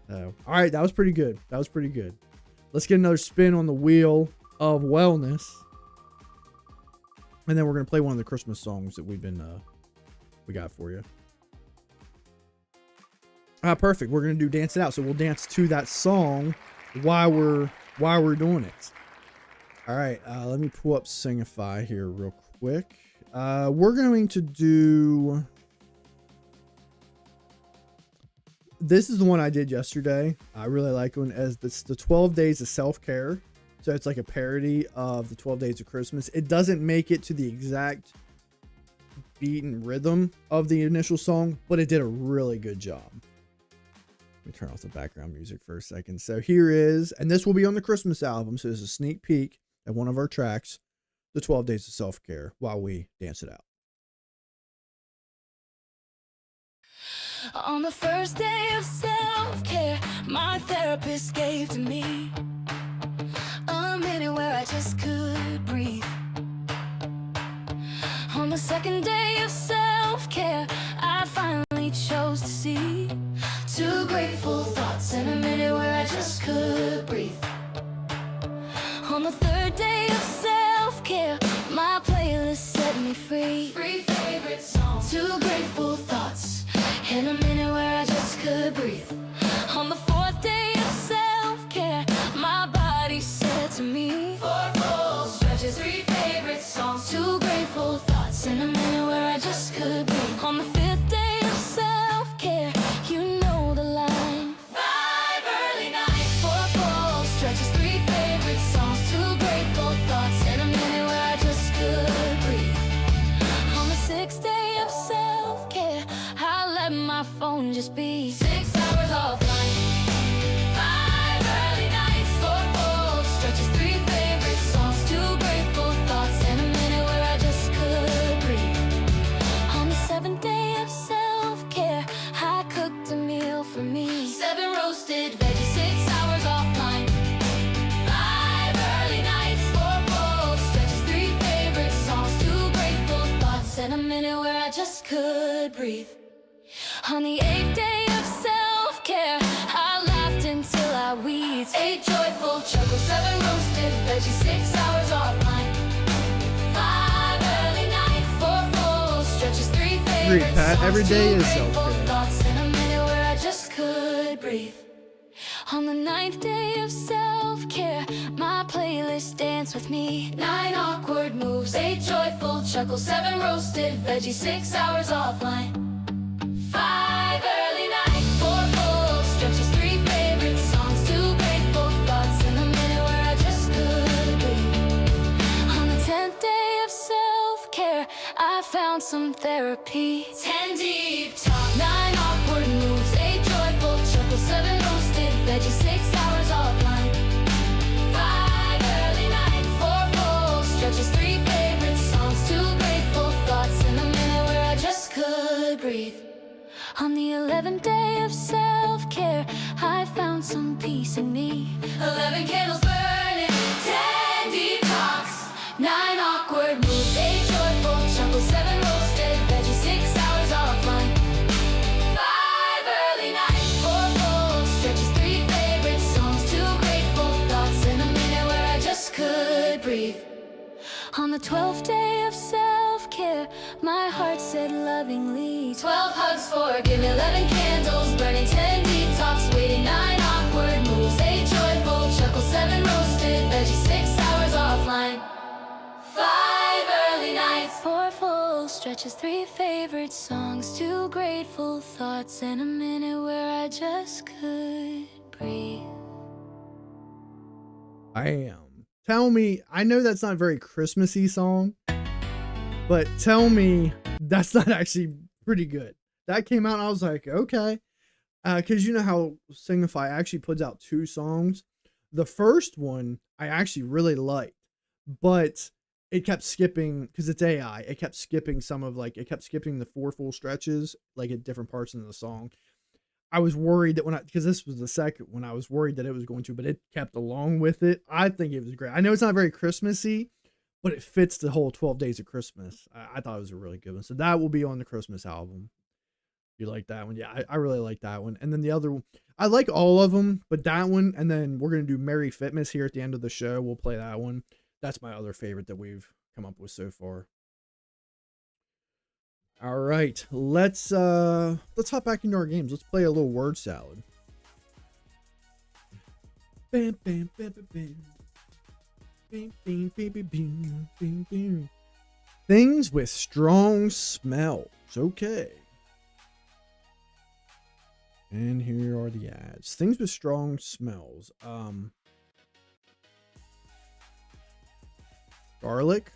So, all right, that was pretty good. Let's get another spin on the wheel of wellness. And then we're going to play one of the Christmas songs that we got for you. Perfect. We're going to do Dance It Out. So we'll dance to that song while we're doing it. All right. Let me pull up Singify here real quick. We're going to do... This is the one I did yesterday. I really like one, as it's the 12 Days of Self-Care. So it's like a parody of the 12 Days of Christmas. It doesn't make it to the exact beat and rhythm of the initial song, but it did a really good job. Let me turn off the background music for a second. So here is, and this will be on the Christmas album, so this is a sneak peek at one of our tracks, the 12 Days of Self-Care, while we dance it out. On the first day of self-care, my therapist gave to me a minute where I just could breathe. On the second day of self-care, I finally chose to see two grateful thoughts in a minute where I just could breathe. On the third day of self-care, my playlist set me free. Three favorite songs, two grateful thoughts in a minute where I just could breathe. On the fourth day of self-care, my body said to me, four full stretches, three favorite songs, two grateful thoughts in a minute where I just could breathe. On the fifth day of self-care, you know the line. 5 early nights, four full stretches, three favorite songs, two grateful thoughts in a minute where I just could breathe. On the sixth day of self-care, I let my phone just be 6 hours offline. 5 early nights, four full stretches, three favorite songs, two grateful thoughts in a minute where I just could breathe. On the seventh day of self-care, I cooked a meal for me. 7 roasted veggies, 6 hours offline. 5 early nights, four full stretches, three favorite songs, two grateful thoughts in a minute where I just could breathe. On the 8th day of self-care, I laughed until I wheezed. 8 joyful chuckles, 7 roasted veggies, 6 hours offline. 5 early nights, four full stretches, three favorite Pat. songs, Every day two is grateful self-care. thoughts in a minute where I just could breathe. On the 9th day of self-care, my playlist danced with me. 9 awkward moves, 8 joyful chuckles, 7 roasted veggies, 6 hours offline. 5 early nights, four full stretches, three favorite songs, two grateful thoughts in a minute where I just could breathe. On the 10th day of self-care, I found some therapy. 10 deep talk, 9 awkward moves, 8 joyful chuckles, 7 roasted veggies, 6 hours offline. 5 early nights, four full stretches, three favorite songs, two grateful thoughts in a minute where I just could breathe. On the 11th day of self-care, I found some peace in me. 11 candles burning, 10 deep talks, 9 awkward moves, 8 joyful chuckles, 7 roasted veggies, 6 hours offline. 5 early nights, four full stretches, three favorite songs, two grateful thoughts in a minute where I just could breathe. On the 12th day of self-care, my heart said lovingly 12 hugs for give me 11 candles burning, 10 detox waiting, 9 awkward moves, 8 joyful chuckles, 7 roasted veggies, 6 hours offline. 5 early nights, four full stretches, three favorite songs, two grateful thoughts in a minute where I just could breathe. I am. Tell me, I know that's not a very Christmassy song, but tell me that's not actually pretty good. That came out and I was like, okay. Because you know how Singify actually puts out 2 songs. The first one I actually really liked, but it kept skipping, because it's AI, it kept skipping it kept skipping the 4 full stretches, like at different parts in the song. I was worried that because this was the second one, I was worried that it was going to, but it kept along with it. I think it was great. I know it's not very Christmassy, but it fits the whole 12 Days of Christmas. I thought it was a really good one. So that will be on the Christmas album. You like that one? Yeah, I really like that one. And then the other one, I like all of them, but that one, and then we're going to do Merry Fitmas here at the end of the show. We'll play that one. That's my other favorite that we've come up with so far. All right, let's hop back into our games. Let's play a little word salad. Bam, bam, bam, bam, bam. Bam, bam, bam, bam, bam, bam, bam. Things with strong smells. Okay. And here are the ads. Things with strong smells. Garlic.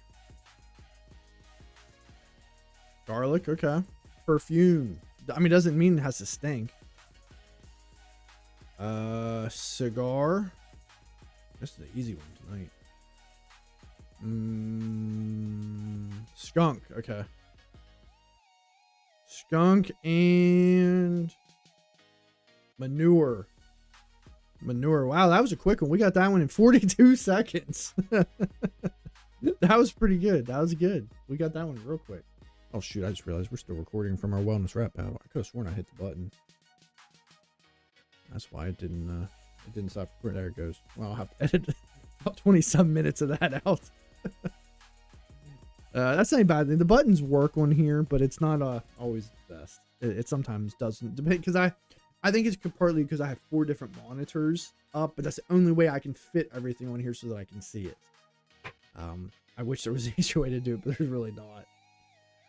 Garlic, okay. Perfume. I mean, doesn't mean it has to stink. Cigar. This is the easy one tonight. Skunk, okay. skunk and manure. Manure. Wow, that was a quick one. We got that one in 42 seconds. That was pretty good. That was good. We got that one real quick. Oh shoot, I just realized we're still recording from our wellness rap battle. I could have sworn I hit the button. That's why it didn't stop. There it goes. Well, I'll have to edit about 20-some minutes of that out. That's not bad. The buttons work on here, but it's not always the best. It sometimes doesn't depend, because I think it's partly because I have 4 different monitors up, but that's the only way I can fit everything on here so that I can see it. I wish there was an easier way to do it, but there's really not.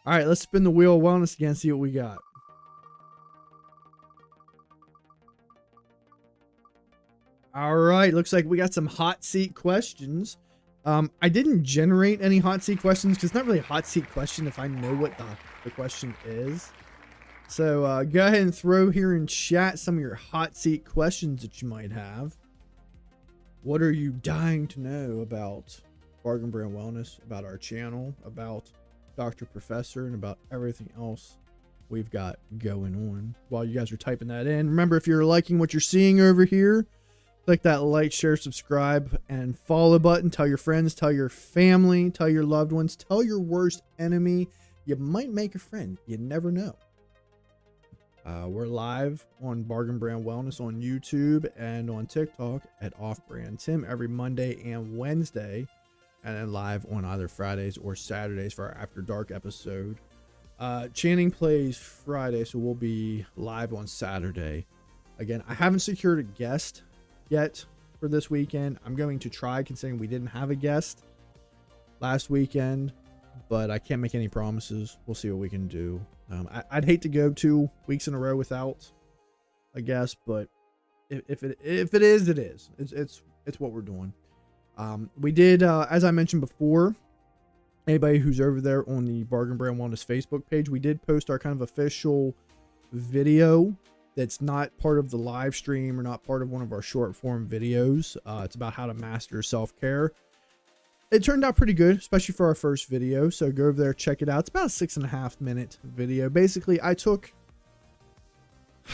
All right, let's spin the wheel of wellness again, see what we got. All right, looks like we got some hot seat questions. I didn't generate any hot seat questions because it's not really a hot seat question if I know what the question is. So go ahead and throw here in chat some of your hot seat questions that you might have. What are you dying to know about Bargain Brand Wellness, about our channel, about Dr. Professor, and about everything else we've got going on? While you guys are typing that in, remember, if you're liking what you're seeing over here, click that like, share, subscribe, and follow button. Tell your friends, tell your family, tell your loved ones, tell your worst enemy. You might make a friend. You never know. We're live on Bargain Brand Wellness on YouTube and on TikTok at Off Brand Tim every Monday and Wednesday, and then live on either Fridays or Saturdays for our After Dark episode. Channing plays Friday, so we'll be live on Saturday. Again, I haven't secured a guest yet for this weekend. I'm going to try, considering we didn't have a guest last weekend, but I can't make any promises. We'll see what we can do. I'd hate to go 2 weeks in a row without a guest, but if it is, it is. It's what we're doing. We did, as I mentioned before, anybody who's over there on the Bargain Brand Wellness Facebook page, we did post our kind of official video that's not part of the live stream or not part of one of our short form videos. It's about how to master self-care. It turned out pretty good, especially for our first video. So go over there, check it out. It's about a 6.5 minute video. Basically, I took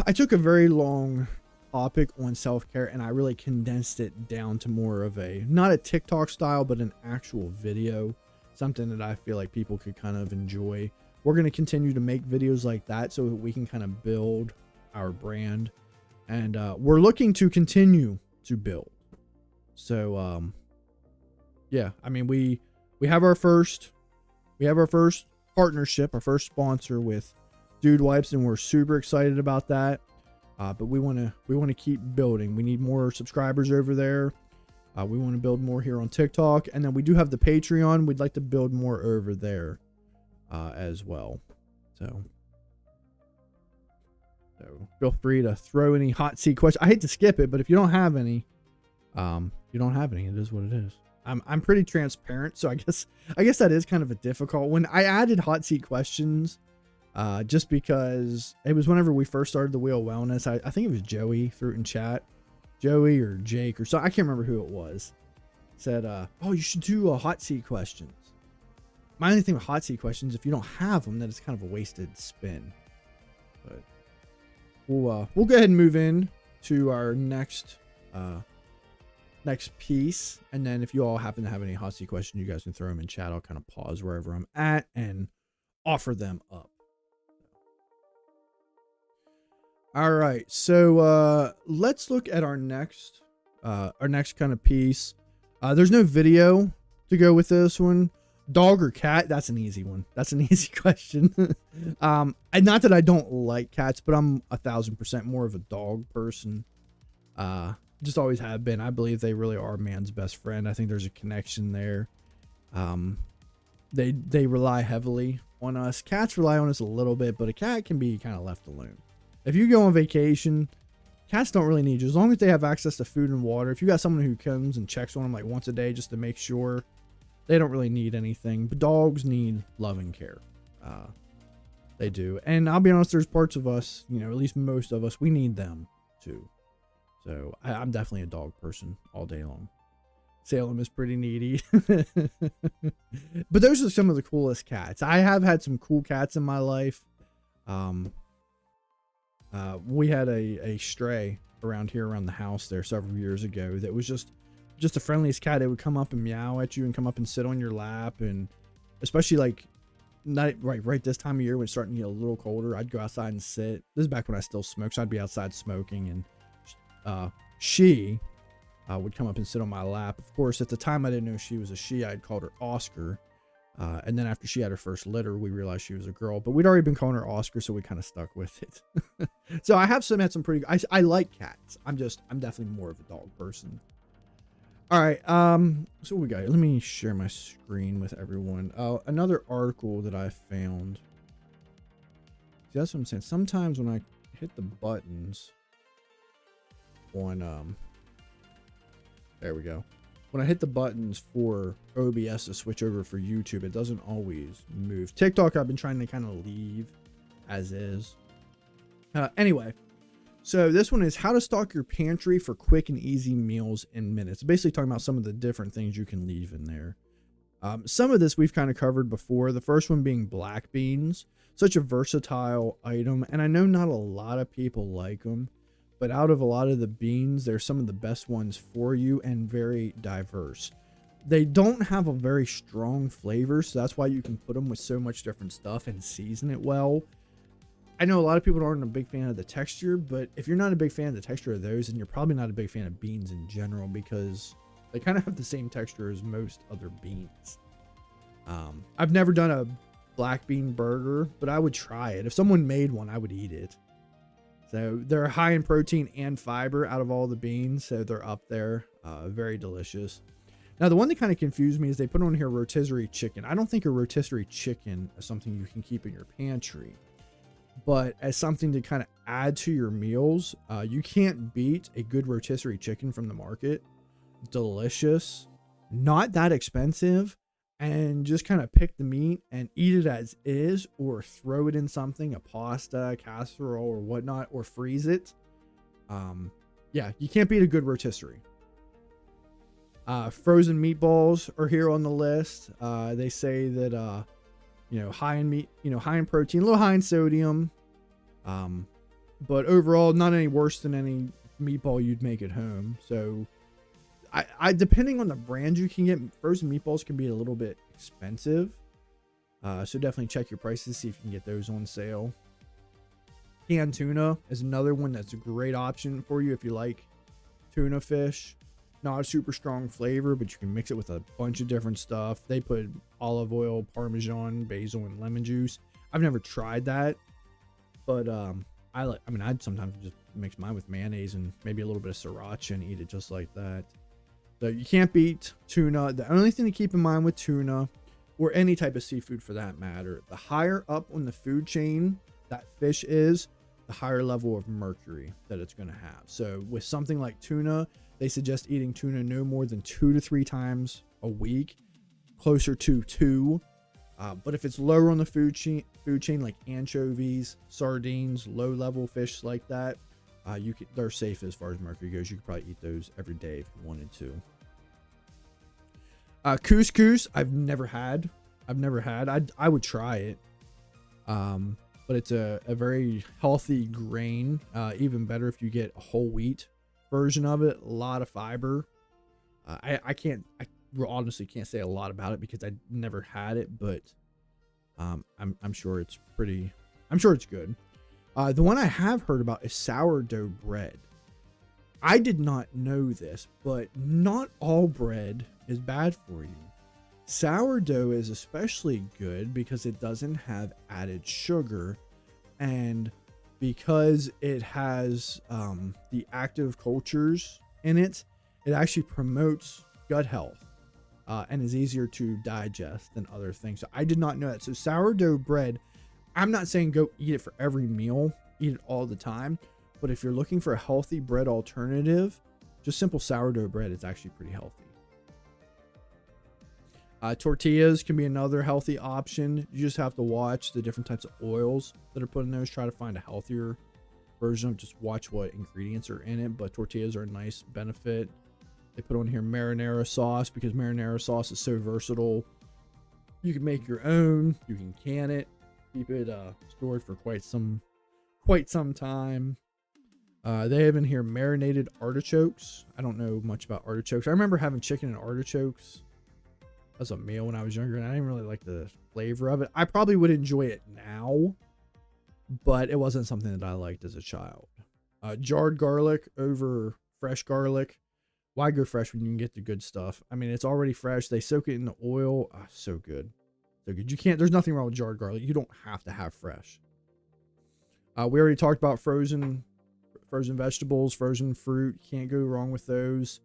a very long topic on self-care and I really condensed it down to more of not a TikTok style, but an actual video, something that I feel like people could kind of enjoy. We're going to continue to make videos like that so that we can kind of build our brand, and we're looking to continue to build. So yeah, I mean, we have our first partnership, our first sponsor with Dude Wipes, and we're super excited about that. But we want to keep building. We need more subscribers over there. We want to build more here on TikTok, and then we do have the Patreon. We'd like to build more over there as well. So feel free to throw any hot seat questions. I hate to skip it, but if you don't have any, you don't have any. It is what it is. I'm pretty transparent, so I guess that is kind of a difficult one. I added hot seat questions just because it was whenever we first started the Wheel of Wellness. I think it was Joey threw it in chat. Joey or Jake or so, I can't remember who it was. Said, oh, you should do hot seat questions. My only thing with hot seat questions, if you don't have them, then it's kind of a wasted spin. But we'll go ahead and move in to our next piece, and then if you all happen to have any hot seat questions, you guys can throw them in chat. I'll kind of pause wherever I'm at and offer them up. All right, so let's look at our next kind of piece. There's no video to go with this one. Dog or cat? That's an easy one. That's an easy question. And not that I don't like cats, but I'm 1,000% more of a dog person. Just always have been. I believe they really are man's best friend. I think there's a connection there. They rely heavily on us. Cats rely on us a little bit, but a cat can be kind of left alone. If you go on vacation, cats don't really need you. As long as they have access to food and water. If you got someone who comes and checks on them like once a day just to make sure, they don't really need anything. But dogs need love and care. They do. And I'll be honest, there's parts of us, at least most of us, we need them too. So I'm definitely a dog person all day long. Salem is pretty needy. But those are some of the coolest cats. I have had some cool cats in my life. We had a stray around here around the house there several years ago that was just the friendliest cat. It would come up and meow at you and come up and sit on your lap, and especially like not right this time of year when it's starting to get a little colder, I'd go outside and sit. This is back when I still smoked, so I'd be outside smoking, and she would come up and sit on my lap. Of course, at the time I didn't know she was a she. I'd called her Oscar. And then after she had her first litter, we realized she was a girl, but we'd already been calling her Oscar, so we kind of stuck with it. So I have had some pretty, I like cats. I'm definitely more of a dog person. All right. So what we got here? Let me share my screen with everyone. Another article that I found. See, that's what I'm saying. Sometimes when I hit the buttons on, there we go. When I hit the buttons for OBS to switch over for YouTube, it doesn't always move. TikTok, I've been trying to kind of leave as is. Anyway, so this one is how to stock your pantry for quick and easy meals in minutes. Basically talking about some of the different things you can leave in there. Some of this we've kind of covered before. The first one being black beans, such a versatile item. And I know not a lot of people like them. But out of a lot of the beans, they're some of the best ones for you and very diverse. They don't have a very strong flavor, so that's why you can put them with so much different stuff and season it well. I know a lot of people aren't a big fan of the texture, but if you're not a big fan of the texture of those, then you're probably not a big fan of beans in general, because they kind of have the same texture as most other beans. I've never done a black bean burger, but I would try it. If someone made one, I would eat it. So they're high in protein and fiber out of all the beans, so they're up there. Very delicious. Now, the one that kind of confused me is they put on here rotisserie chicken. I don't think a rotisserie chicken is something you can keep in your pantry, but as something to kind of add to your meals, you can't beat a good rotisserie chicken from the market. Delicious, not that expensive, and just kind of pick the meat and eat it as is, or throw it in something, a pasta, casserole, or whatnot, or freeze it. Yeah, you can't beat a good rotisserie. Frozen meatballs are here on the list. They say that, high in meat, high in protein, a little high in sodium. But overall, not any worse than any meatball you'd make at home. So I depending on the brand you can get, frozen meatballs can be a little bit expensive. So definitely check your prices, see if you can get those on sale. Canned tuna is another one that's a great option for you if you like tuna fish. Not a super strong flavor, but you can mix it with a bunch of different stuff. They put olive oil, Parmesan, basil, and lemon juice. I've never tried that, but I'd sometimes just mix mine with mayonnaise and maybe a little bit of sriracha and eat it just like that. So you can't beat tuna. The only thing to keep in mind with tuna, or any type of seafood for that matter, the higher up on the food chain that fish is, the higher level of mercury that it's going to have. So with something like tuna, they suggest eating tuna no more than 2 to 3 times a week, closer to 2. But if it's lower on the food chain like anchovies, sardines, low-level fish like that, they're safe as far as mercury goes. You could probably eat those every day if you wanted to. Couscous, I've never had. I would try it. But it's a very healthy grain. Even better if you get a whole wheat version of it. A lot of fiber. I honestly can't say a lot about it because I never had it, but I'm sure it's good. The one I have heard about is sourdough bread. I did not know this, but not all bread is bad for you. Sourdough is especially good because it doesn't have added sugar, and because it has the active cultures in it, it actually promotes gut health and is easier to digest than other things. So I did not know that. So sourdough bread, I'm not saying go eat it for every meal, eat it all the time, but if you're looking for a healthy bread alternative, just simple sourdough bread is actually pretty healthy. Tortillas can be another healthy option. You just have to watch the different types of oils that are put in those. Try to find a healthier version of, just watch what ingredients are in it. But tortillas are a nice benefit. They put on here marinara sauce because marinara sauce is so versatile. You can make your own, you can can it, keep it stored for quite some time. They have in here marinated artichokes. I don't know much about artichokes. I remember having chicken and artichokes as a meal when I was younger, and I didn't really like the flavor of it. I probably would enjoy it now, but it wasn't something that I liked as a child. Jarred garlic over fresh garlic. Why go fresh when you can get the good stuff? I mean, it's already fresh. They soak it in the oil. So good. So good. There's nothing wrong with jarred garlic. You don't have to have fresh. We already talked about frozen vegetables, frozen fruit. Can't go wrong with those.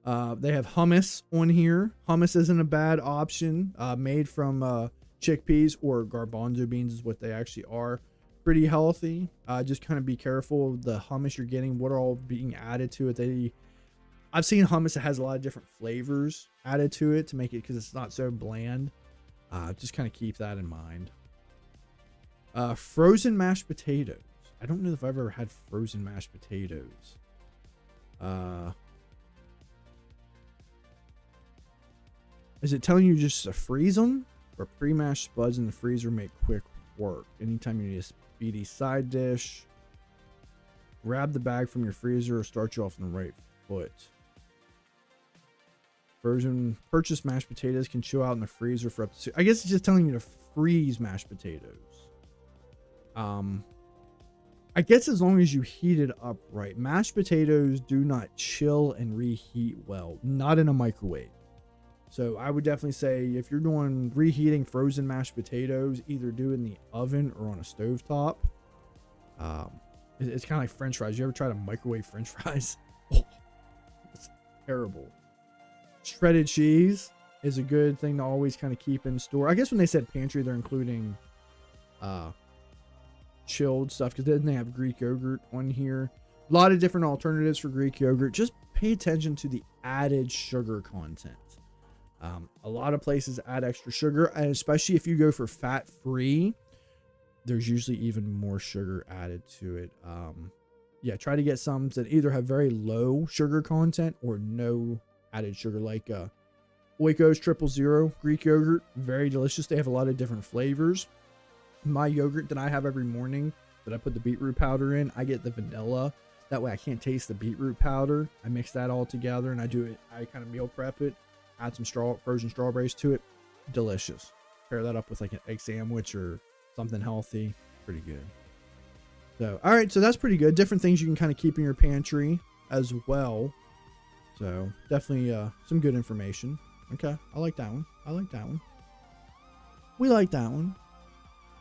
They have hummus on here. Hummus isn't a bad option. Made from chickpeas or garbanzo beans is what they actually are. Pretty healthy. Just kind of be careful of the hummus you're getting. What are all being added to it? I've seen hummus that has a lot of different flavors added to it to make it, because it's not so bland. Just kind of keep that in mind. Frozen mashed potatoes. I don't know if I've ever had frozen mashed potatoes. Is it telling you just to freeze them? Or pre-mashed spuds in the freezer make quick work? Anytime you need a speedy side dish, grab the bag from your freezer or start you off on the right foot. Purchased mashed potatoes can chill out in the freezer for up to I guess it's just telling you to freeze mashed potatoes. I guess as long as you heat it up right. Mashed potatoes do not chill and reheat well, not in a microwave. So I would definitely say if you're doing reheating frozen mashed potatoes, either do it in the oven or on a stovetop. It's kind of like French fries. You ever try to microwave French fries? Oh, it's terrible. Shredded cheese is a good thing to always kind of keep in store. I guess when they said pantry, they're including chilled stuff, because then they have Greek yogurt on here. A lot of different alternatives for Greek yogurt. Just pay attention to the added sugar content. A lot of places add extra sugar, and especially if you go for fat-free, there's usually even more sugar added to it. Yeah, try to get some that either have very low sugar content or no added sugar, like Oikos 000 Greek yogurt. Very delicious. They have a lot of different flavors. My yogurt that I have every morning that I put the beetroot powder in, I get the vanilla. That way I can't taste the beetroot powder. I mix that all together and I kind of meal prep it. Add some frozen strawberries to it. Delicious. Pair that up with like an egg sandwich or something healthy. Pretty good. So, all right. So that's pretty good. Different things you can kind of keep in your pantry as well. So definitely some good information. Okay. I like that one. We like that one.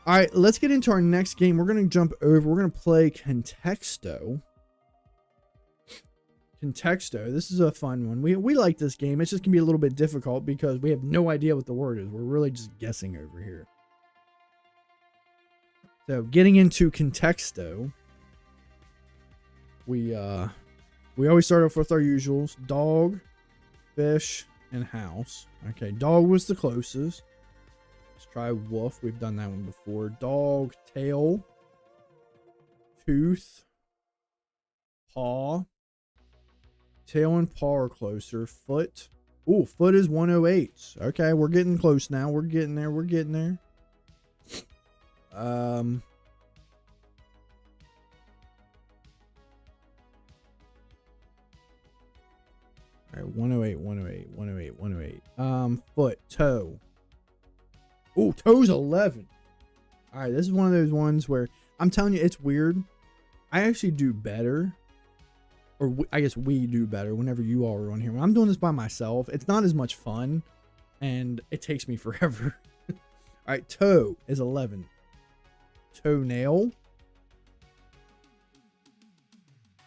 All right. Let's get into our next game. We're going to jump over. We're going to play Contexto. This is a fun one. We like this game. It's just gonna be a little bit difficult because we have no idea what the word is. We're really just guessing over here. So getting into Contexto, we always start off with our usuals: dog, fish, and house. Okay, dog was the closest. Let's try wolf. We've done that one before. Dog, tail, tooth, paw. Tail and paw are closer. Foot. Ooh, foot is 108. Okay, we're getting close now. We're getting there. All right, 108. Foot, toe. Ooh, toe's 11. All right, this is one of those ones where I'm telling you, it's weird. I actually do better. Or I guess we do better whenever you all are on here. When I'm doing this by myself, it's not as much fun, and it takes me forever. All right, toe is 11. Toenail.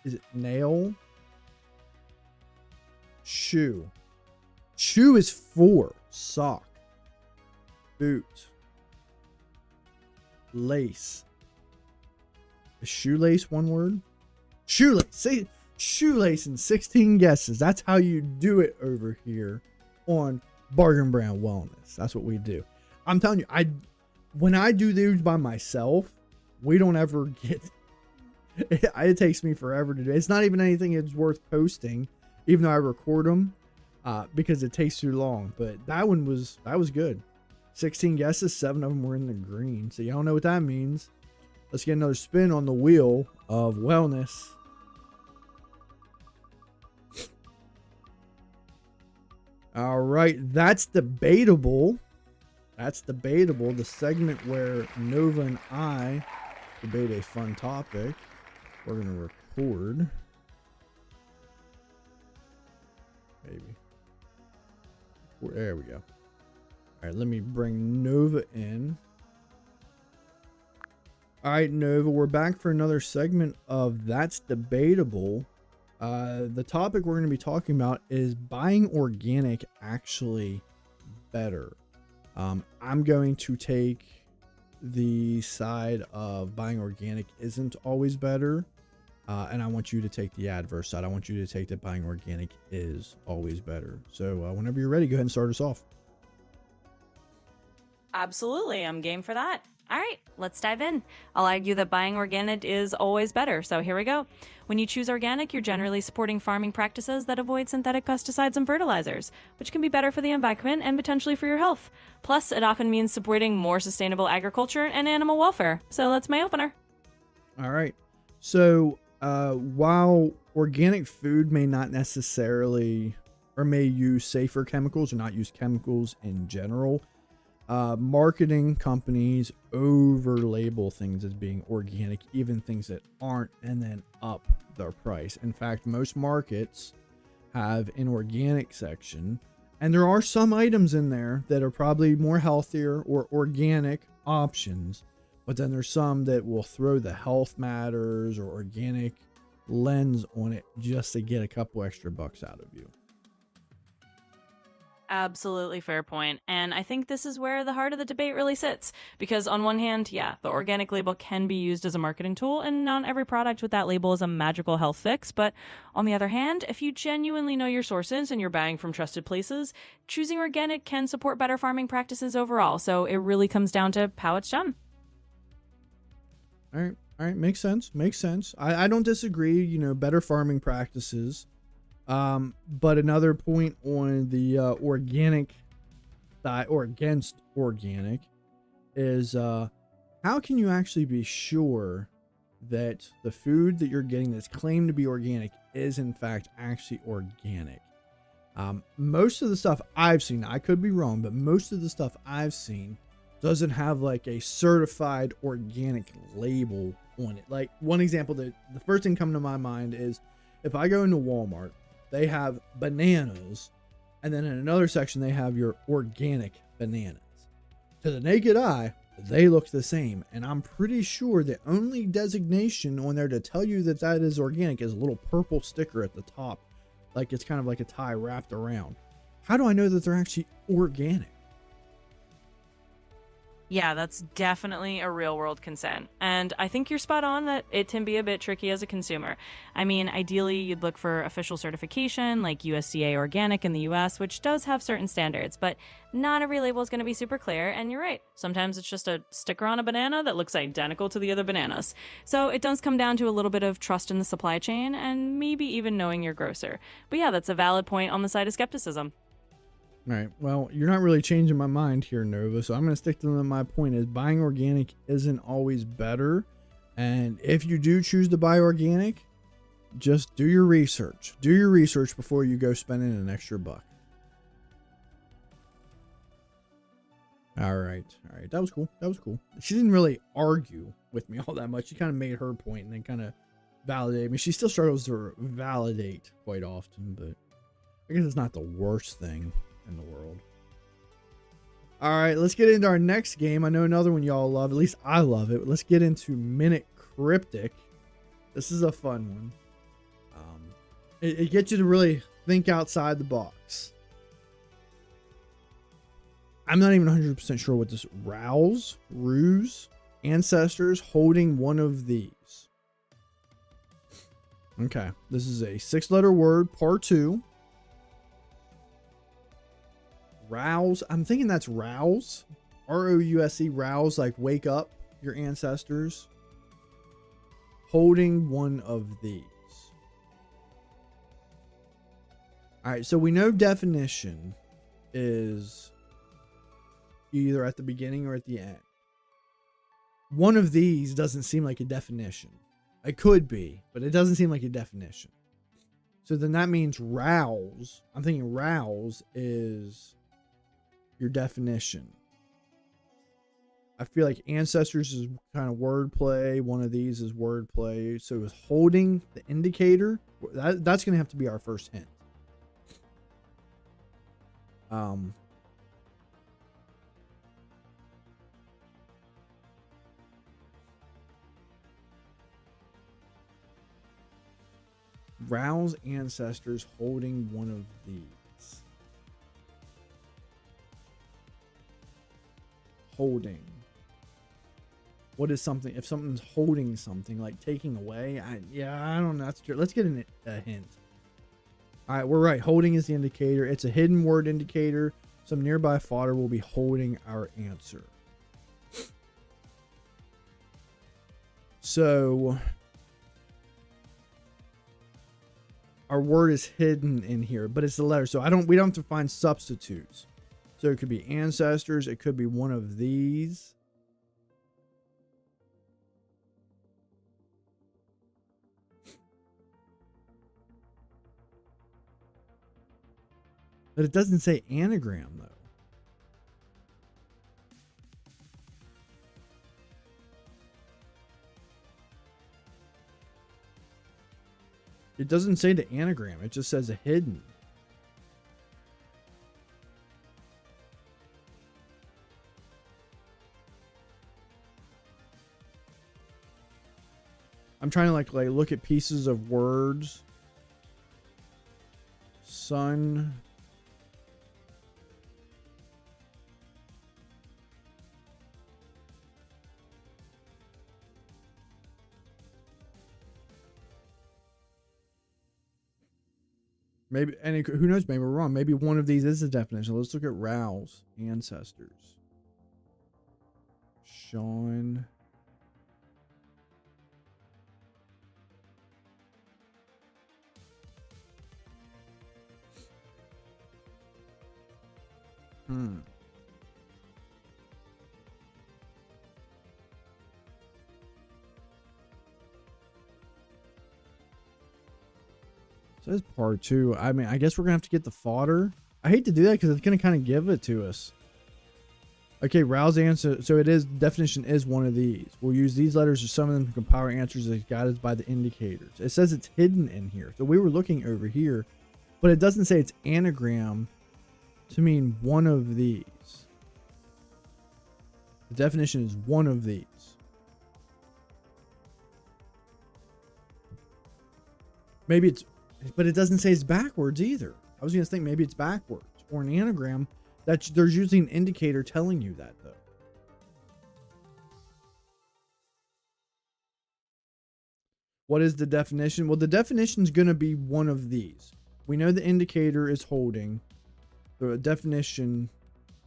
Is it nail? Shoe. Shoe is 4. Sock. Boot. Lace. Is shoelace one word? Shoelace. Say shoelace in 16 guesses. That's how you do it over here on Bargain Brand Wellness. That's what we do. I'm telling you, when I do these by myself, we don't ever get it takes me forever to do. It's not even anything that's worth posting, even though I record them, because it takes too long. But that was good. 16 guesses, 7 of them were in the green. So y'all know what that means. Let's get another spin on the wheel of wellness. All right, that's debatable. That's debatable. The segment where Nova and I debate a fun topic. We're going to record. Maybe. There we go. All right, let me bring Nova in. All right, Nova, we're back for another segment of That's Debatable. The topic we're going to be talking about is buying organic actually better. I'm going to take the side of buying organic isn't always better. And I want you to take the adverse side. I want you to take that buying organic is always better. So whenever you're ready, go ahead and start us off. Absolutely, I'm game for that. All right, let's dive in. I'll argue that buying organic is always better, so here we go. When you choose organic, you're generally supporting farming practices that avoid synthetic pesticides and fertilizers, which can be better for the environment and potentially for your health. Plus, it often means supporting more sustainable agriculture and animal welfare. So that's my opener. All right. So while organic food may not necessarily, or may use safer chemicals or not use chemicals in general, marketing companies over label things as being organic, even things that aren't, and then up their price. In fact, most markets have an organic section, and there are some items in there that are probably more healthier or organic options, but then there's some that will throw the health matters or organic lens on it just to get a couple extra bucks out of you. Absolutely fair point. And I think this is where the heart of the debate really sits. Because on one hand, yeah, the organic label can be used as a marketing tool, and not every product with that label is a magical health fix. But on the other hand, if you genuinely know your sources and you're buying from trusted places, choosing organic can support better farming practices overall. So it really comes down to how it's done. All right. Makes sense. I don't disagree, better farming practices. But another point on the organic side or against organic is how can you actually be sure that the food that you're getting that's claimed to be organic is in fact actually organic? Most of the stuff I've seen, I could be wrong, but most of the stuff I've seen doesn't have like a certified organic label on it. Like one example that the first thing coming to my mind is if I go into Walmart, they have bananas, and then in another section they have your organic bananas. To the naked eye, they look the same, and I'm pretty sure the only designation on there to tell you that that is organic is a little purple sticker at the top, like it's kind of like a tie wrapped around. How do I know that they're actually organic? Yeah, that's definitely a real world concern. And I think you're spot on that it can be a bit tricky as a consumer. I mean, ideally, you'd look for official certification like USDA Organic in the US, which does have certain standards, but not every label is going to be super clear. And you're right. Sometimes it's just a sticker on a banana that looks identical to the other bananas. So it does come down to a little bit of trust in the supply chain and maybe even knowing your grocer. But yeah, that's a valid point on the side of skepticism. All right. Well, you're not really changing my mind here, Nova. So I'm going to stick to my point is buying organic isn't always better. And if you do choose to buy organic, just do your research. Do your research before you go spending an extra buck. All right. That was cool. She didn't really argue with me all that much. She kind of made her point and then kind of validated me. She still struggles to validate quite often, but I guess it's not the worst thing in the world. All right, let's get into our next game. I know another one y'all love. At least I love it. Let's get into Minute Cryptic. This is a fun one. It gets you to really think outside the box. I'm not even 100% sure what this ruse, ancestors holding one of these. Okay, this is a 6-letter word, part 2. Rouse, I'm thinking that's rouse, R-O-U-S-E, rouse, like wake up your ancestors. Holding one of these. All right, so we know definition is either at the beginning or at the end. One of these doesn't seem like a definition. It could be, but it doesn't seem like a definition. So then that means rouse. I'm thinking rouse is your definition. I feel like ancestors is kind of wordplay. One of these is wordplay. So is holding the indicator. That's going to have to be our first hint. Rouse ancestors holding one of these. Holding. What is something? If something's holding something, like taking away, I don't know. That's true. Let's get a hint. All right, we're right. Holding is the indicator. It's a hidden word indicator. Some nearby fodder will be holding our answer. So our word is hidden in here, but it's the letter. So we don't have to find substitutes. So it could be ancestors. It could be one of these. But it doesn't say anagram, though. It doesn't say the anagram. It just says a hidden. I'm trying to like look at pieces of words. Sun. Maybe, and who knows, maybe we're wrong. Maybe one of these is the definition. Let's look at rouse ancestors. Sean. Says part 2. I mean, I guess we're gonna have to get the fodder. I hate to do that because it's gonna kind of give it to us. Okay, rouse answer. So it is, definition is one of these. We'll use these letters or some of them to compile our answers as guided by the indicators. It says it's hidden in here. So we were looking over here, but it doesn't say it's anagram to mean one of these. The definition is one of these. Maybe it's, but it doesn't say it's backwards either. I was going to think maybe it's backwards or an anagram. That there's usually an indicator telling you that, though. What is the definition? Well, the definition is going to be one of these. We know the indicator is holding. The definition,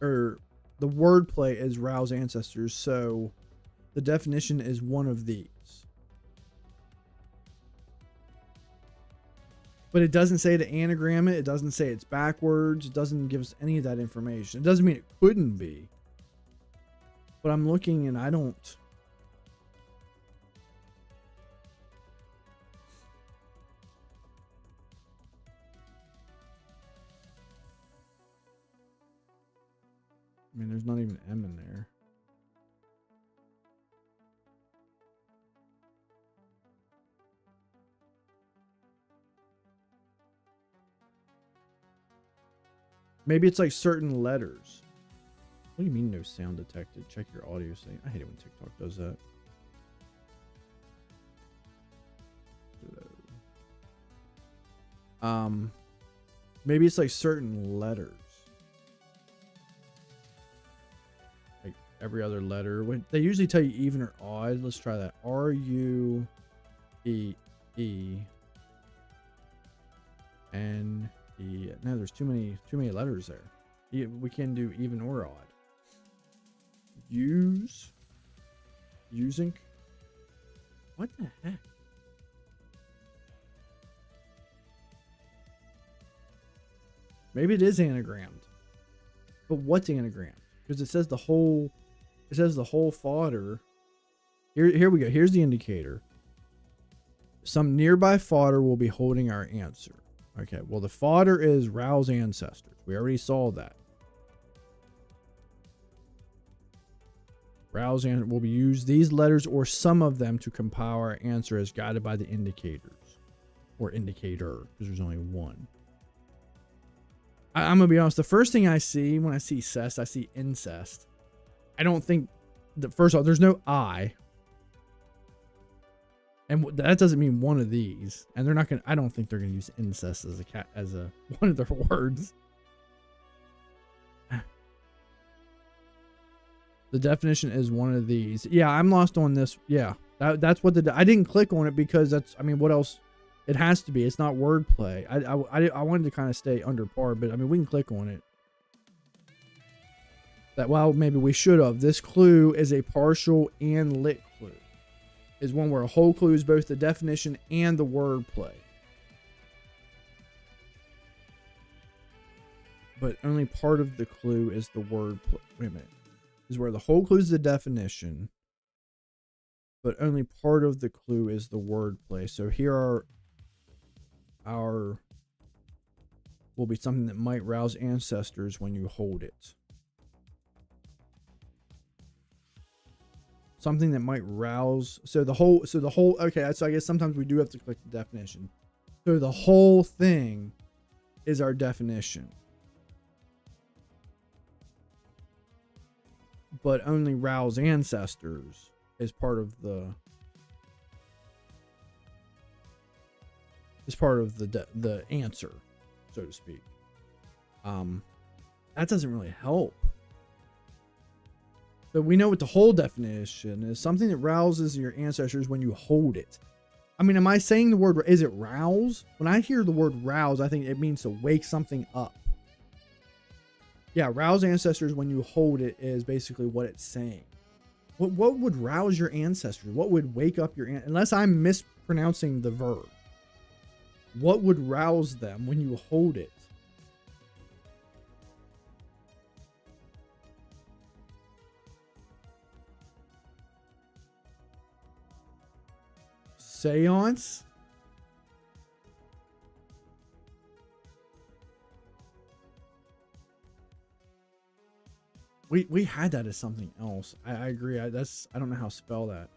or the wordplay is rouse ancestors. So the definition is one of these. But it doesn't say to anagram it. It doesn't say it's backwards. It doesn't give us any of that information. It doesn't mean it couldn't be. But I'm looking and I don't. I mean, there's not even an M in there. Maybe it's like certain letters. What do you mean no sound detected? Check your audio setting. I hate it when TikTok does that. Maybe it's like certain letters. Like every other letter. When they usually tell you even or odd. Let's try that. R-U-E-E N. No, there's too many letters there. We can do even or odd. Using. What the heck? Maybe it is anagrammed. But what's anagrammed? because it says the whole fodder. Here we go. Here's the indicator. Some nearby fodder will be holding our answer. Okay, well, the fodder is rouse ancestors. We already saw that. Rouse and will be used these letters or some of them to compile our answer as guided by the indicators. Or indicator, because there's only one. I'm going to be honest. The first thing I see when I see cest, I see incest. I don't think that, first of all, there's no I. And that doesn't mean one of these. And they're not going to, I don't think they're going to use incest as a one of their words. The definition is one of these. Yeah, I'm lost on this. Yeah, that's what I didn't click on it because that's, I mean, what else? It has to be. It's not wordplay. I wanted to kind of stay under par, but I mean, we can click on it. Well, maybe we should have. This clue is a partial and lit clue. Is one where a whole clue is both the definition and the wordplay. But only part of the clue is the wordplay. Wait a minute. Is where the whole clue is the definition, but only part of the clue is the wordplay. So here are our will be something that might rouse ancestors when you hold it. Something that might rouse. So the whole. Okay. So I guess sometimes we do have to click the definition. So the whole thing is our definition. But only rouse ancestors is part of the the answer, so to speak. That doesn't really help. So we know what the whole definition is: something that rouses your ancestors when you hold it. I mean, am I saying the word? Is it rouse? When I hear the word rouse, I think it means to wake something up. Yeah, rouse ancestors when you hold it is basically what it's saying. What would rouse your ancestors? What would wake up your unless I'm mispronouncing the verb? What would rouse them when you hold it? Seance? We had that as something else. I agree. I don't know how to spell that.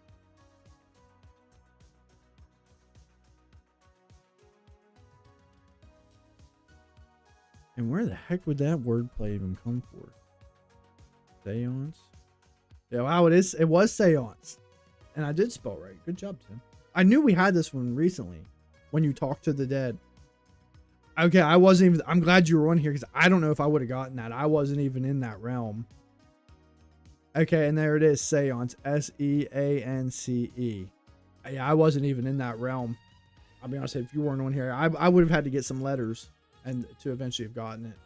And where the heck would that wordplay even come for? Seance? Yeah, wow, it was seance. And I did spell right. Good job, Tim. I knew we had this one recently when you talked to the dead. Okay, I'm glad you were on here because I don't know if I would have gotten that. I wasn't even in that realm. Okay, and there it is, seance. S-E-A-N-C-E. Yeah, I wasn't even in that realm. I'll be honest, if you weren't on here, I would have had to get some letters and to eventually have gotten it.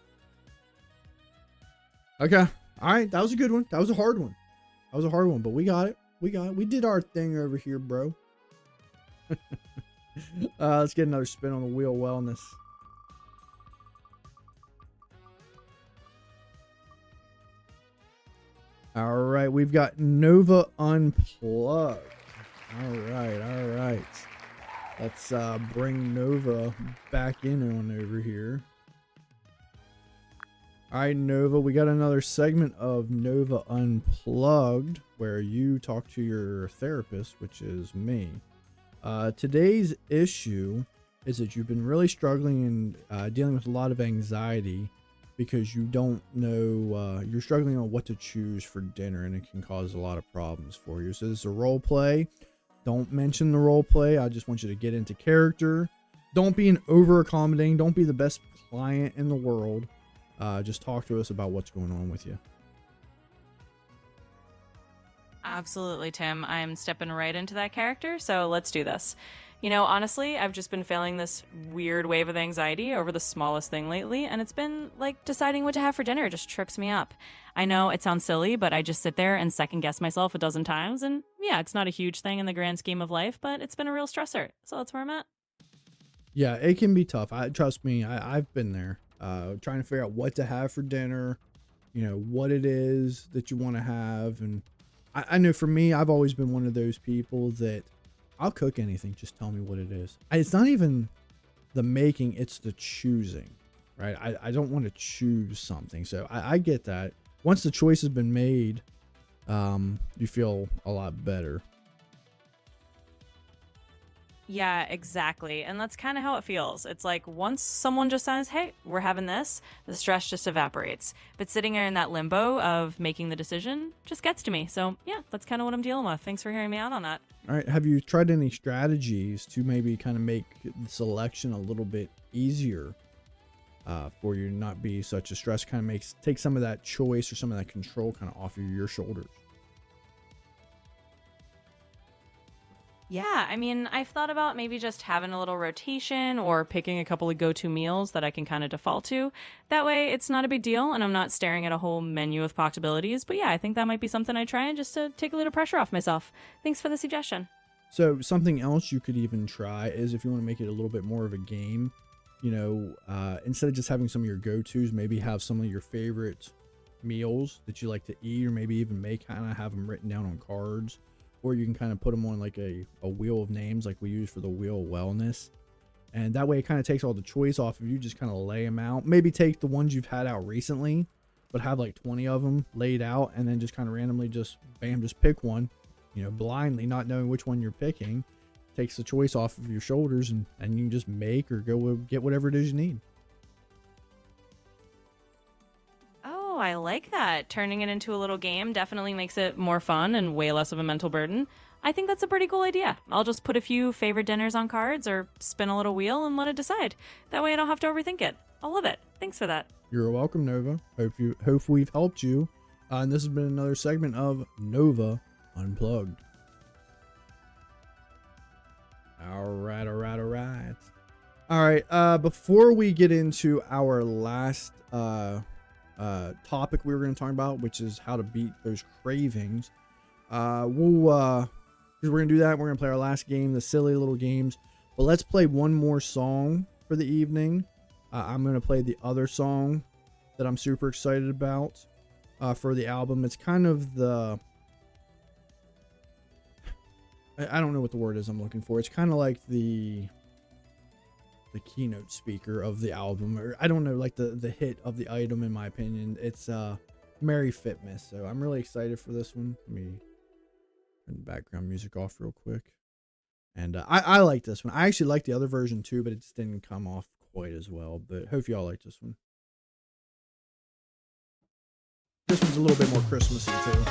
Okay. All right, that was a good one. That was a hard one. That was a hard one, but we got it. We did our thing over here, bro. Let's get another spin on the wheel wellness. All right, we've got Nova Unplugged. All right. Let's bring Nova back in on over here. All right, Nova, we got another segment of Nova Unplugged where you talk to your therapist, which is me. Today's issue is that you've been really struggling and dealing with a lot of anxiety because you don't know, you're struggling on what to choose for dinner, and it can cause a lot of problems for you. So this is a role play. Don't mention the role play. I just want you to get into character. Don't be an over accommodating. Don't be the best client in the world. Just talk to us about what's going on with you. Absolutely, Tim. I'm stepping right into that character, so let's do this. You know, honestly, I've just been feeling this weird wave of anxiety over the smallest thing lately, and it's been like deciding what to have for dinner just trips me up. I know it sounds silly, but I just sit there and second guess myself a dozen times, and yeah, it's not a huge thing in the grand scheme of life, but it's been a real stressor, so that's where I'm at. Yeah, it can be tough. Trust me, I've been there. Trying to figure out what to have for dinner. what it is that you want to have. And I know for me, I've always been one of those people that I'll cook anything. Just tell me what it is. It's not even the making, it's the choosing, right? I don't want to choose something. So I get that. Once the choice has been made, you feel a lot better. Yeah, exactly. And that's kind of how it feels. It's like once someone just says, hey, we're having this, the stress just evaporates. But sitting there in that limbo of making the decision just gets to me. So, yeah, that's kind of what I'm dealing with. Thanks for hearing me out on that. All right. Have you tried any strategies to maybe kind of make the selection a little bit easier for you to not be such a stress? Kind of take some of that choice or some of that control kind of off of your shoulders. Yeah, I mean, I've thought about maybe just having a little rotation or picking a couple of go-to meals that I can kind of default to. That way, it's not a big deal and I'm not staring at a whole menu of possibilities. But yeah, I think that might be something I try and just to take a little pressure off myself. Thanks for the suggestion. So something else you could even try is if you want to make it a little bit more of a game, instead of just having some of your go-tos, maybe have some of your favorite meals that you like to eat, or maybe even kind of have them written down on cards. Or you can kind of put them on like a wheel of names like we use for the wheel of wellness. And that way it kind of takes all the choice off of you. Just kind of lay them out. Maybe take the ones you've had out recently, but have like 20 of them laid out, and then just kind of randomly just pick one, blindly, not knowing which one you're picking. Takes the choice off of your shoulders, and you can just make or go get whatever it is you need. Oh, I like that. Turning it into a little game definitely makes it more fun and way less of a mental burden. I think that's a pretty cool idea. I'll just put a few favorite dinners on cards or spin a little wheel and let it decide. That way I don't have to overthink it. I love it. Thanks for that. You're welcome, Nova. Hope we've helped you. And this has been another segment of Nova Unplugged. All right. Before we get into our last topic we were going to talk about, which is how to beat those cravings, because we're going to do that, we're going to play our last game, the silly little games. But let's play one more song for the evening. I'm going to play the other song that I'm super excited about for the album. It's kind of I don't know what the word is I'm looking for. It's kind of like the keynote speaker of the album, or I don't know, like the hit of the item, in my opinion. It's Merry Fitmas. So I'm really excited for this one. Let me turn the background music off real quick. And I like this one. I actually like the other version too, but it just didn't come off quite as well. But hope y'all like this one. This one's a little bit more Christmassy too.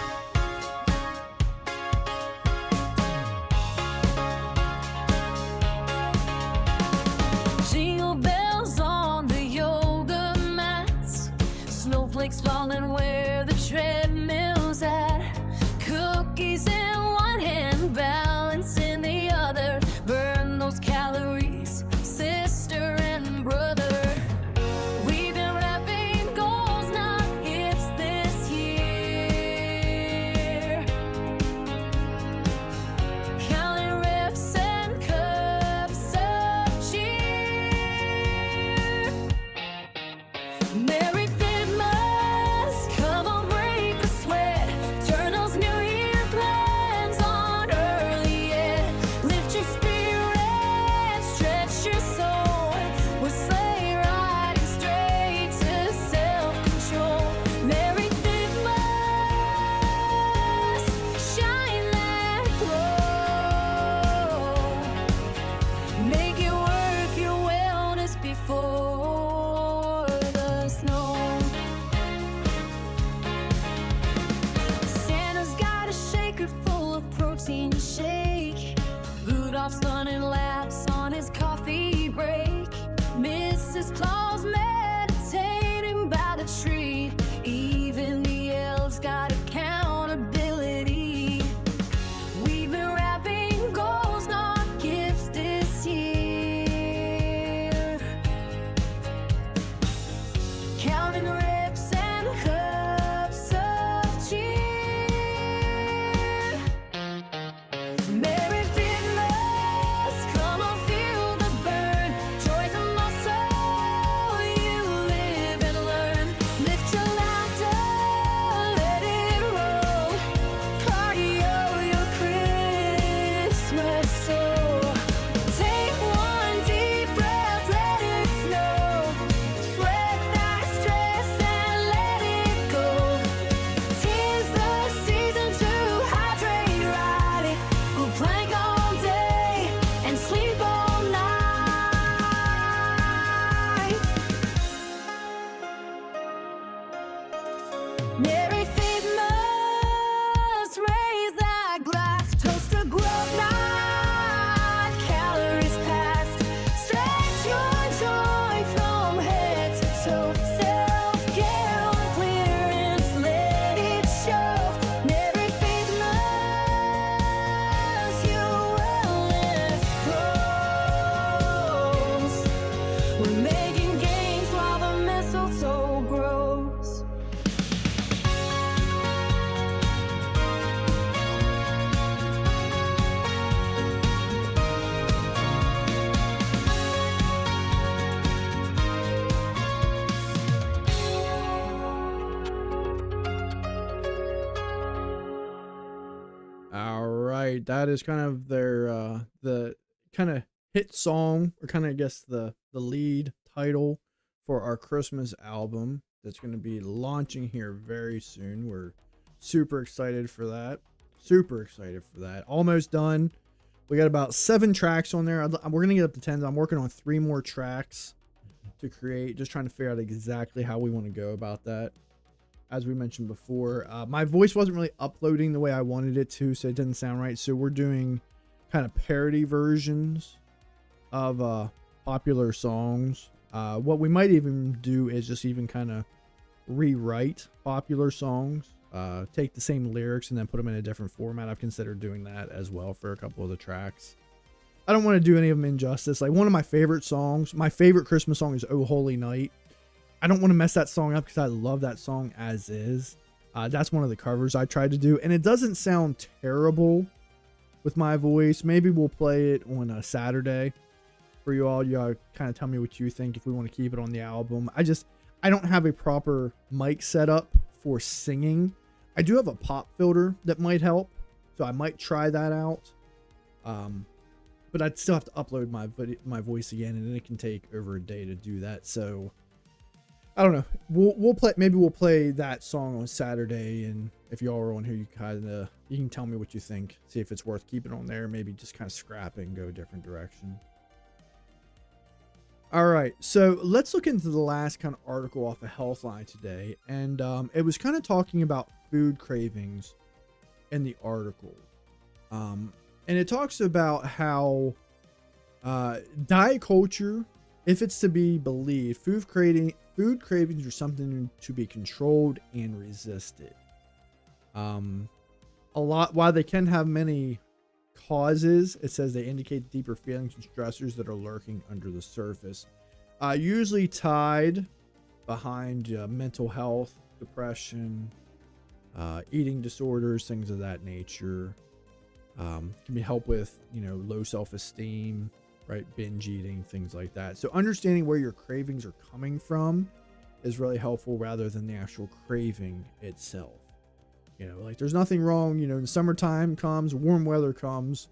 Snowflakes falling where the treadmill's at. Cookies in one hand, balance in the other. Burn those calories, sister and brother. We've been wrapping goals, not gifts this year. right? That is kind of their the kind of hit song, or kind of, I guess, the lead title for our Christmas album that's going to be launching here very soon. We're super excited for that. Super excited for that. Almost done. We got about 7 tracks on there. We're going to get up to 10. I'm working on 3 more tracks to create, just trying to figure out exactly how we want to go about that. As we mentioned before, my voice wasn't really uploading the way I wanted it to, so it didn't sound right. So we're doing kind of parody versions of popular songs. What we might even do is just even kind of rewrite popular songs, take the same lyrics and then put them in a different format. I've considered doing that as well for a couple of the tracks. I don't want to do any of them injustice. Like, one of my favorite songs, my favorite Christmas song is Oh Holy Night. I don't want to mess that song up because I love that song as is. That's one of the covers I tried to do, and it doesn't sound terrible with my voice. Maybe we'll play it on a Saturday for you all. You all kind of tell me what you think if we want to keep it on the album. I don't have a proper mic setup for singing. I do have a pop filter that might help, so I might try that out. But I'd still have to upload my voice again, and it can take over a day to do that. So I don't know. We'll play. Maybe we'll play that song on Saturday, and if y'all are on here, you can tell me what you think. See if it's worth keeping on there. Maybe just kind of scrap it and go a different direction. All right, so let's look into the last kind of article off of Healthline today, and it was kind of talking about food cravings in the article, and it talks about how diet culture, if it's to be believed, food cravings are something to be controlled and resisted. While they can have many causes, it says they indicate deeper feelings and stressors that are lurking under the surface, usually tied behind mental health, depression, eating disorders, things of that nature. Can be help with low self-esteem, right? Binge eating, things like that. So understanding where your cravings are coming from is really helpful, rather than the actual craving itself. Like, there's nothing wrong, the summertime comes, warm weather comes,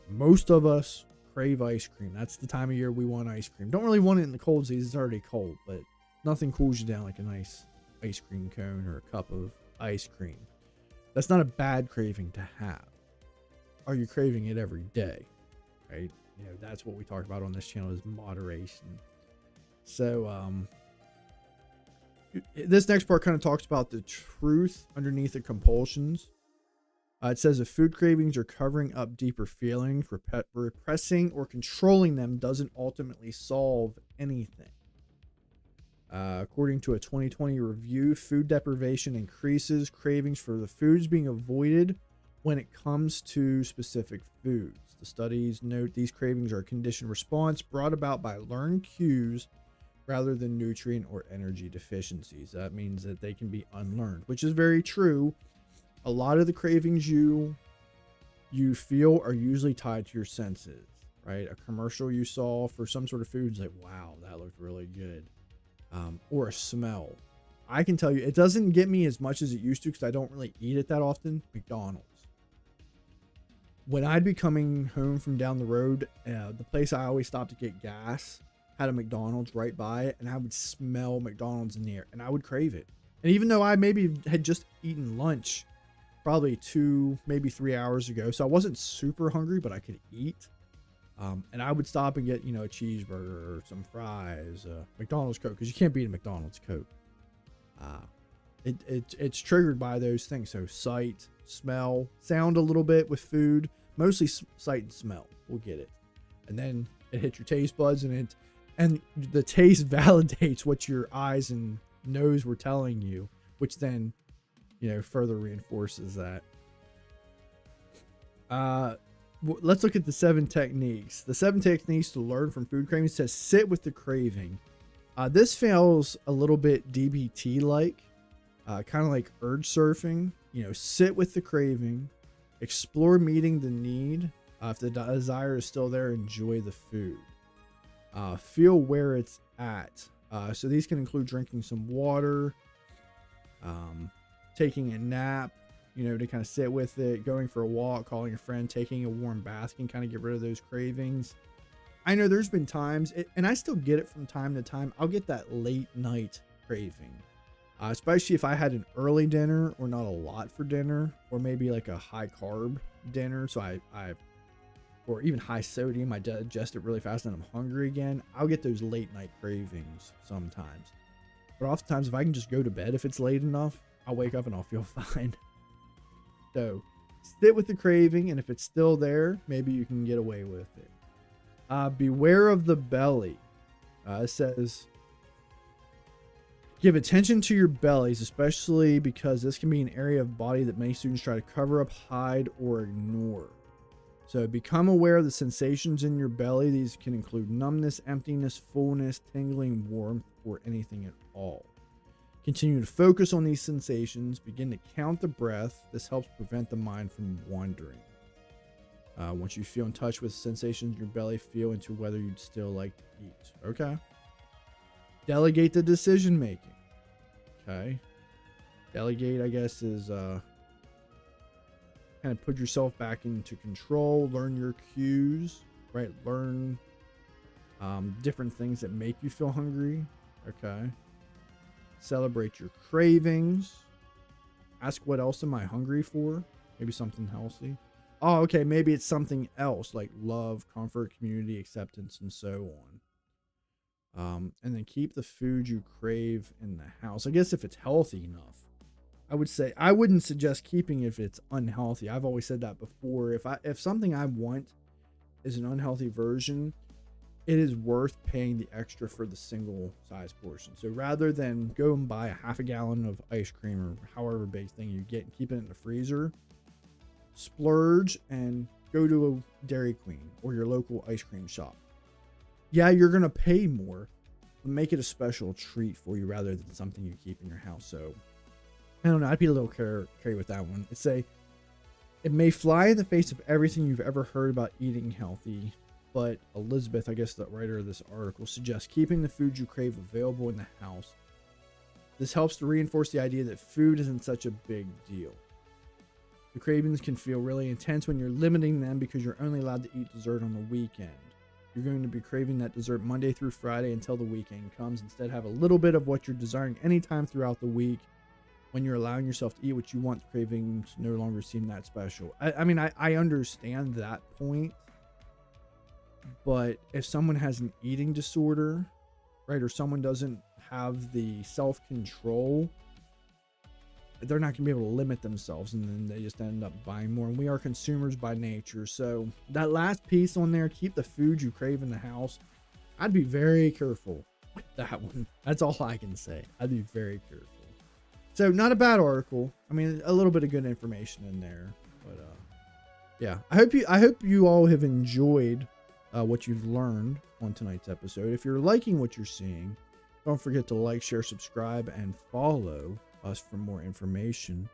most of us crave ice cream. That's the time of year we want ice cream. Don't really want it in the cold season, it's already cold, but nothing cools you down like a nice ice cream cone or a cup of ice cream. That's not a bad craving to have. Are you craving it every day? Right? That's what we talk about on this channel, is moderation. So, this next part kind of talks about the truth underneath the compulsions. It says if food cravings are covering up deeper feelings, repressing or controlling them doesn't ultimately solve anything. According to a 2020 review, food deprivation increases cravings for the foods being avoided when it comes to specific foods. The studies note these cravings are a conditioned response brought about by learned cues rather than nutrient or energy deficiencies. That means that they can be unlearned, which is very true. A lot of the cravings you feel are usually tied to your senses, right? A commercial you saw for some sort of food is like, wow, that looked really good. Or a smell. I can tell you, it doesn't get me as much as it used to because I don't really eat it that often. McDonald's. When I'd be coming home from down the road, the place I always stopped to get gas had a McDonald's right by it, and I would smell McDonald's in the air, and I would crave it. And even though I maybe had just eaten lunch probably 2, maybe 3 hours ago, so I wasn't super hungry, but I could eat. And I would stop and get, a cheeseburger or some fries, McDonald's Coke, because you can't beat a McDonald's Coke. It's triggered by those things. So sight, smell, sound a little bit with food, mostly sight and smell. We'll get it. And then it hits your taste buds, and the taste validates what your eyes and nose were telling you, which then, further reinforces that. Let's look at the 7 techniques. The 7 techniques to learn from food cravings says sit with the craving. This feels a little bit DBT-like, kind of like urge surfing. Sit with the craving, explore meeting the need. If the desire is still there, enjoy the food. Feel where it's at. So these can include drinking some water, taking a nap, you know, to kind of sit with it. Going for a walk, calling a friend, taking a warm bath can kind of get rid of those cravings. I know there's been times, and I still get it from time to time, I'll get that late night craving. Especially if I had an early dinner or not a lot for dinner, or maybe like a high carb dinner. So or even high sodium, I digest it really fast and I'm hungry again. I'll get those late night cravings sometimes. But oftentimes, if I can just go to bed, if it's late enough, I'll wake up and I'll feel fine. So sit with the craving, and if it's still there, maybe you can get away with it. Beware of the belly. It says, give attention to your bellies, especially because this can be an area of body that many students try to cover up, hide, or ignore. So become aware of the sensations in your belly. These can include numbness, emptiness, fullness, tingling, warmth, or anything at all. Continue to focus on these sensations. Begin to count the breath. This helps prevent the mind from wandering. Once you feel in touch with sensations in your belly, feel into whether you'd still like to eat. Okay. Delegate the decision making. Okay. Delegate, I guess, is kind of put yourself back into control. Learn your cues, right? Learn different things that make you feel hungry. Okay. Celebrate your cravings. Ask, what else am I hungry for? Maybe something healthy. Oh, okay. Maybe it's something else like love, comfort, community, acceptance, and so on. And then keep the food you crave in the house. I guess if it's healthy enough. I would say I wouldn't suggest keeping if it's unhealthy. I've always said that before. If something I want is an unhealthy version, it is worth paying the extra for the single size portion. So rather than go and buy a half a gallon of ice cream or however big thing you get and keep it in the freezer, splurge and go to a Dairy Queen or your local ice cream shop. Yeah, you're going to pay more, but make it a special treat for you rather than something you keep in your house. So I don't know. I'd be a little carry with that one. It may fly in the face of everything you've ever heard about eating healthy, but Elizabeth, I guess the writer of this article, suggests keeping the food you crave available in the house. This helps to reinforce the idea that food isn't such a big deal. The cravings can feel really intense when you're limiting them because you're only allowed to eat dessert on the weekend. You're going to be craving that dessert Monday through Friday until the weekend comes. Instead, have a little bit of what you're desiring anytime throughout the week. When you're allowing yourself to eat what you want, the cravings no longer seem that special. I mean, I understand that point. But if someone has an eating disorder, right, or someone doesn't have the self-control, they're not going to be able to limit themselves, and then they just end up buying more. And we are consumers by nature. So that last piece on there, keep the food you crave in the house. I'd be very careful with that one. That's all I can say. I'd be very careful. So not a bad article. I mean, a little bit of good information in there, but yeah. I hope you all have enjoyed what you've learned on tonight's episode. If you're liking what you're seeing, don't forget to like, share, subscribe, and follow us for more information.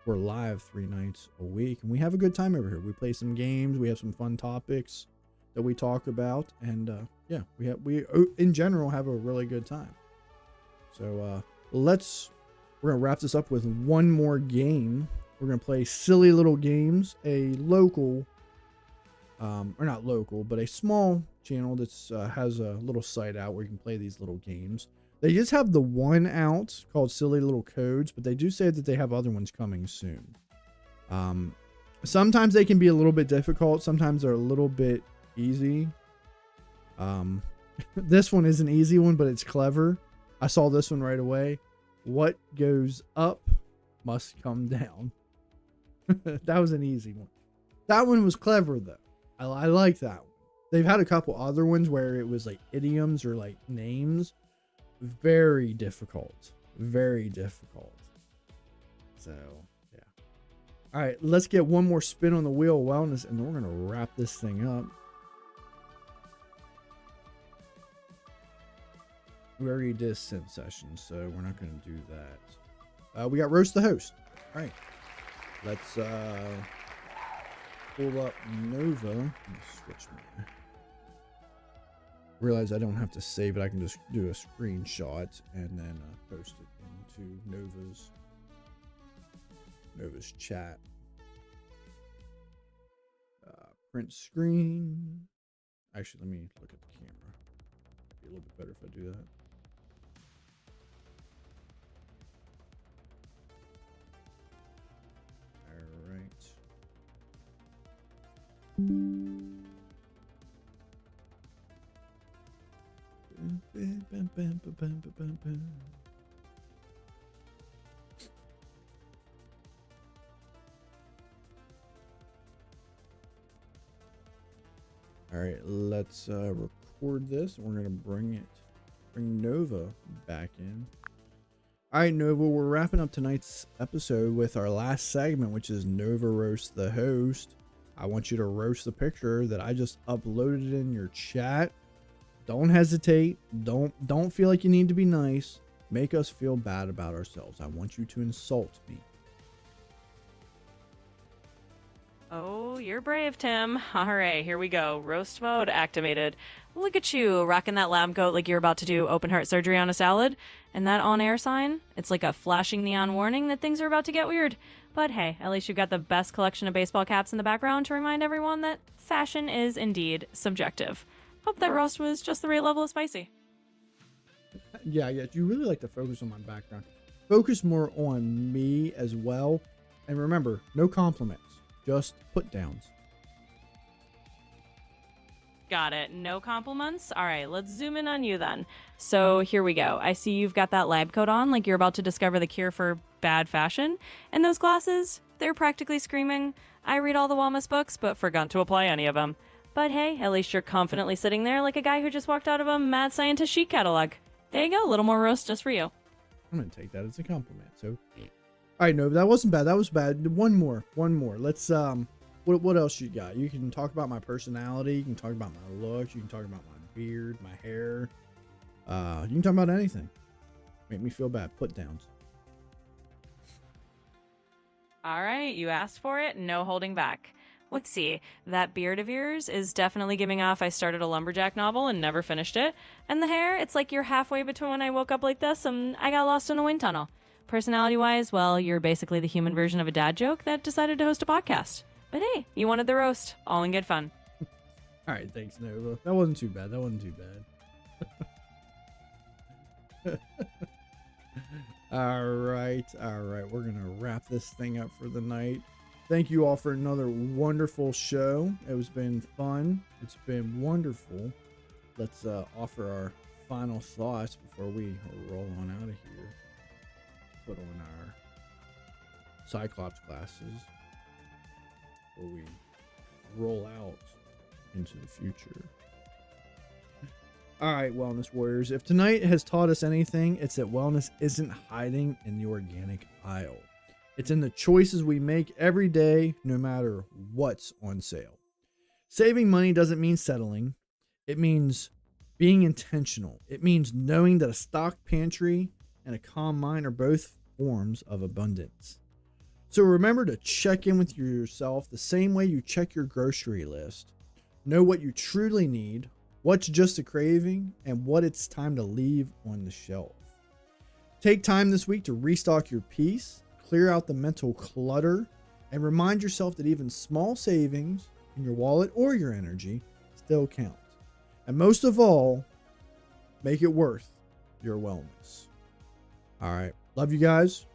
We're live 3 nights a week, and we have a good time over here. We play some games. We have some fun topics that we talk about, and yeah, we in general have a really good time. So we're going to wrap this up with one more game. We're going to play Silly Little Games, a local, or not local, but a small channel that has a little site out where you can play these little games. They just have the one out called Silly Little Codes, but they do say that they have other ones coming soon. Sometimes they can be a little bit difficult. Sometimes they're a little bit easy. This one is an easy one, but it's clever. I saw this one right away. What goes up must come down. That was an easy one. That one was clever, though. I like that one. They've had a couple other ones where it was like idioms or like names. Very difficult. Very difficult. So, yeah. All right, let's get one more spin on the wheel of wellness, and then we're going to wrap this thing up. We already did a synth session, so we're not going to do that. We got Roast the Host. All right. Let's pull up Nova. Let me switch my... Realize I don't have to save it. I can just do a screenshot and then post it into Nova's Nova's chat. Print screen. Actually, let me look at the camera. Be a little bit better if I do that. All right. All right, let's record this. We're gonna bring Nova back in. All right, Nova, we're wrapping up tonight's episode with our last segment, which is Nova Roast the Host. I want you to roast the picture that I just uploaded in your chat. Don't hesitate. Don't feel like you need to be nice. Make us feel bad about ourselves. I want you to insult me. Oh, you're brave, Tim. All right, here we go. Roast mode activated. Look at you, rocking that lab coat like you're about to do open heart surgery on a salad. And that on-air sign, it's like a flashing neon warning that things are about to get weird. But hey, at least you've got the best collection of baseball caps in the background to remind everyone that fashion is indeed subjective. Hope that roast was just the right level of spicy. Yeah, you really like to focus on my background. Focus more on me as well. And remember, no compliments, just put downs. Got it. No compliments? All right, let's zoom in on you then. So here we go. I see you've got that lab coat on like you're about to discover the cure for bad fashion. And those glasses, they're practically screaming, I read all the wellness books, but forgot to apply any of them. But hey, at least you're confidently sitting there like a guy who just walked out of a mad scientist chic catalog. There you go, a little more roast just for you. I'm going to take that as a compliment. So, all right, no, that wasn't bad. That was bad. One more. Let's, what else you got? You can talk about my personality. You can talk about my looks. You can talk about my beard, my hair. You can talk about anything. Make me feel bad. Put downs. All right, you asked for it. No holding back. Let's see. That beard of yours is definitely giving off I started a lumberjack novel and never finished it. And the hair, it's like you're halfway between when I woke up like this and I got lost in a wind tunnel. Personality-wise, well, you're basically the human version of a dad joke that decided to host a podcast. But hey, you wanted the roast. All in good fun. All right, thanks, Nova. That wasn't too bad. All right. We're going to wrap this thing up for the night. Thank you all for another wonderful show. It has been fun. It's been wonderful. Let's offer our final thoughts before we roll on out of here. Put on our Cyclops glasses before we roll out into the future. All right, Wellness Warriors. If tonight has taught us anything, it's that wellness isn't hiding in the organic aisle. It's in the choices we make every day, no matter what's on sale. Saving money doesn't mean settling. It means being intentional. It means knowing that a stocked pantry and a calm mind are both forms of abundance. So remember to check in with yourself the same way you check your grocery list. Know what you truly need, what's just a craving, and what it's time to leave on the shelf. Take time this week to restock your peace, clear out the mental clutter, and remind yourself that even small savings in your wallet or your energy still count. And most of all, make it worth your wellness. All right. Love you guys.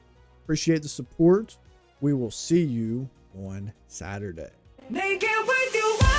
Appreciate the support. We will see you on Saturday. Make it with you.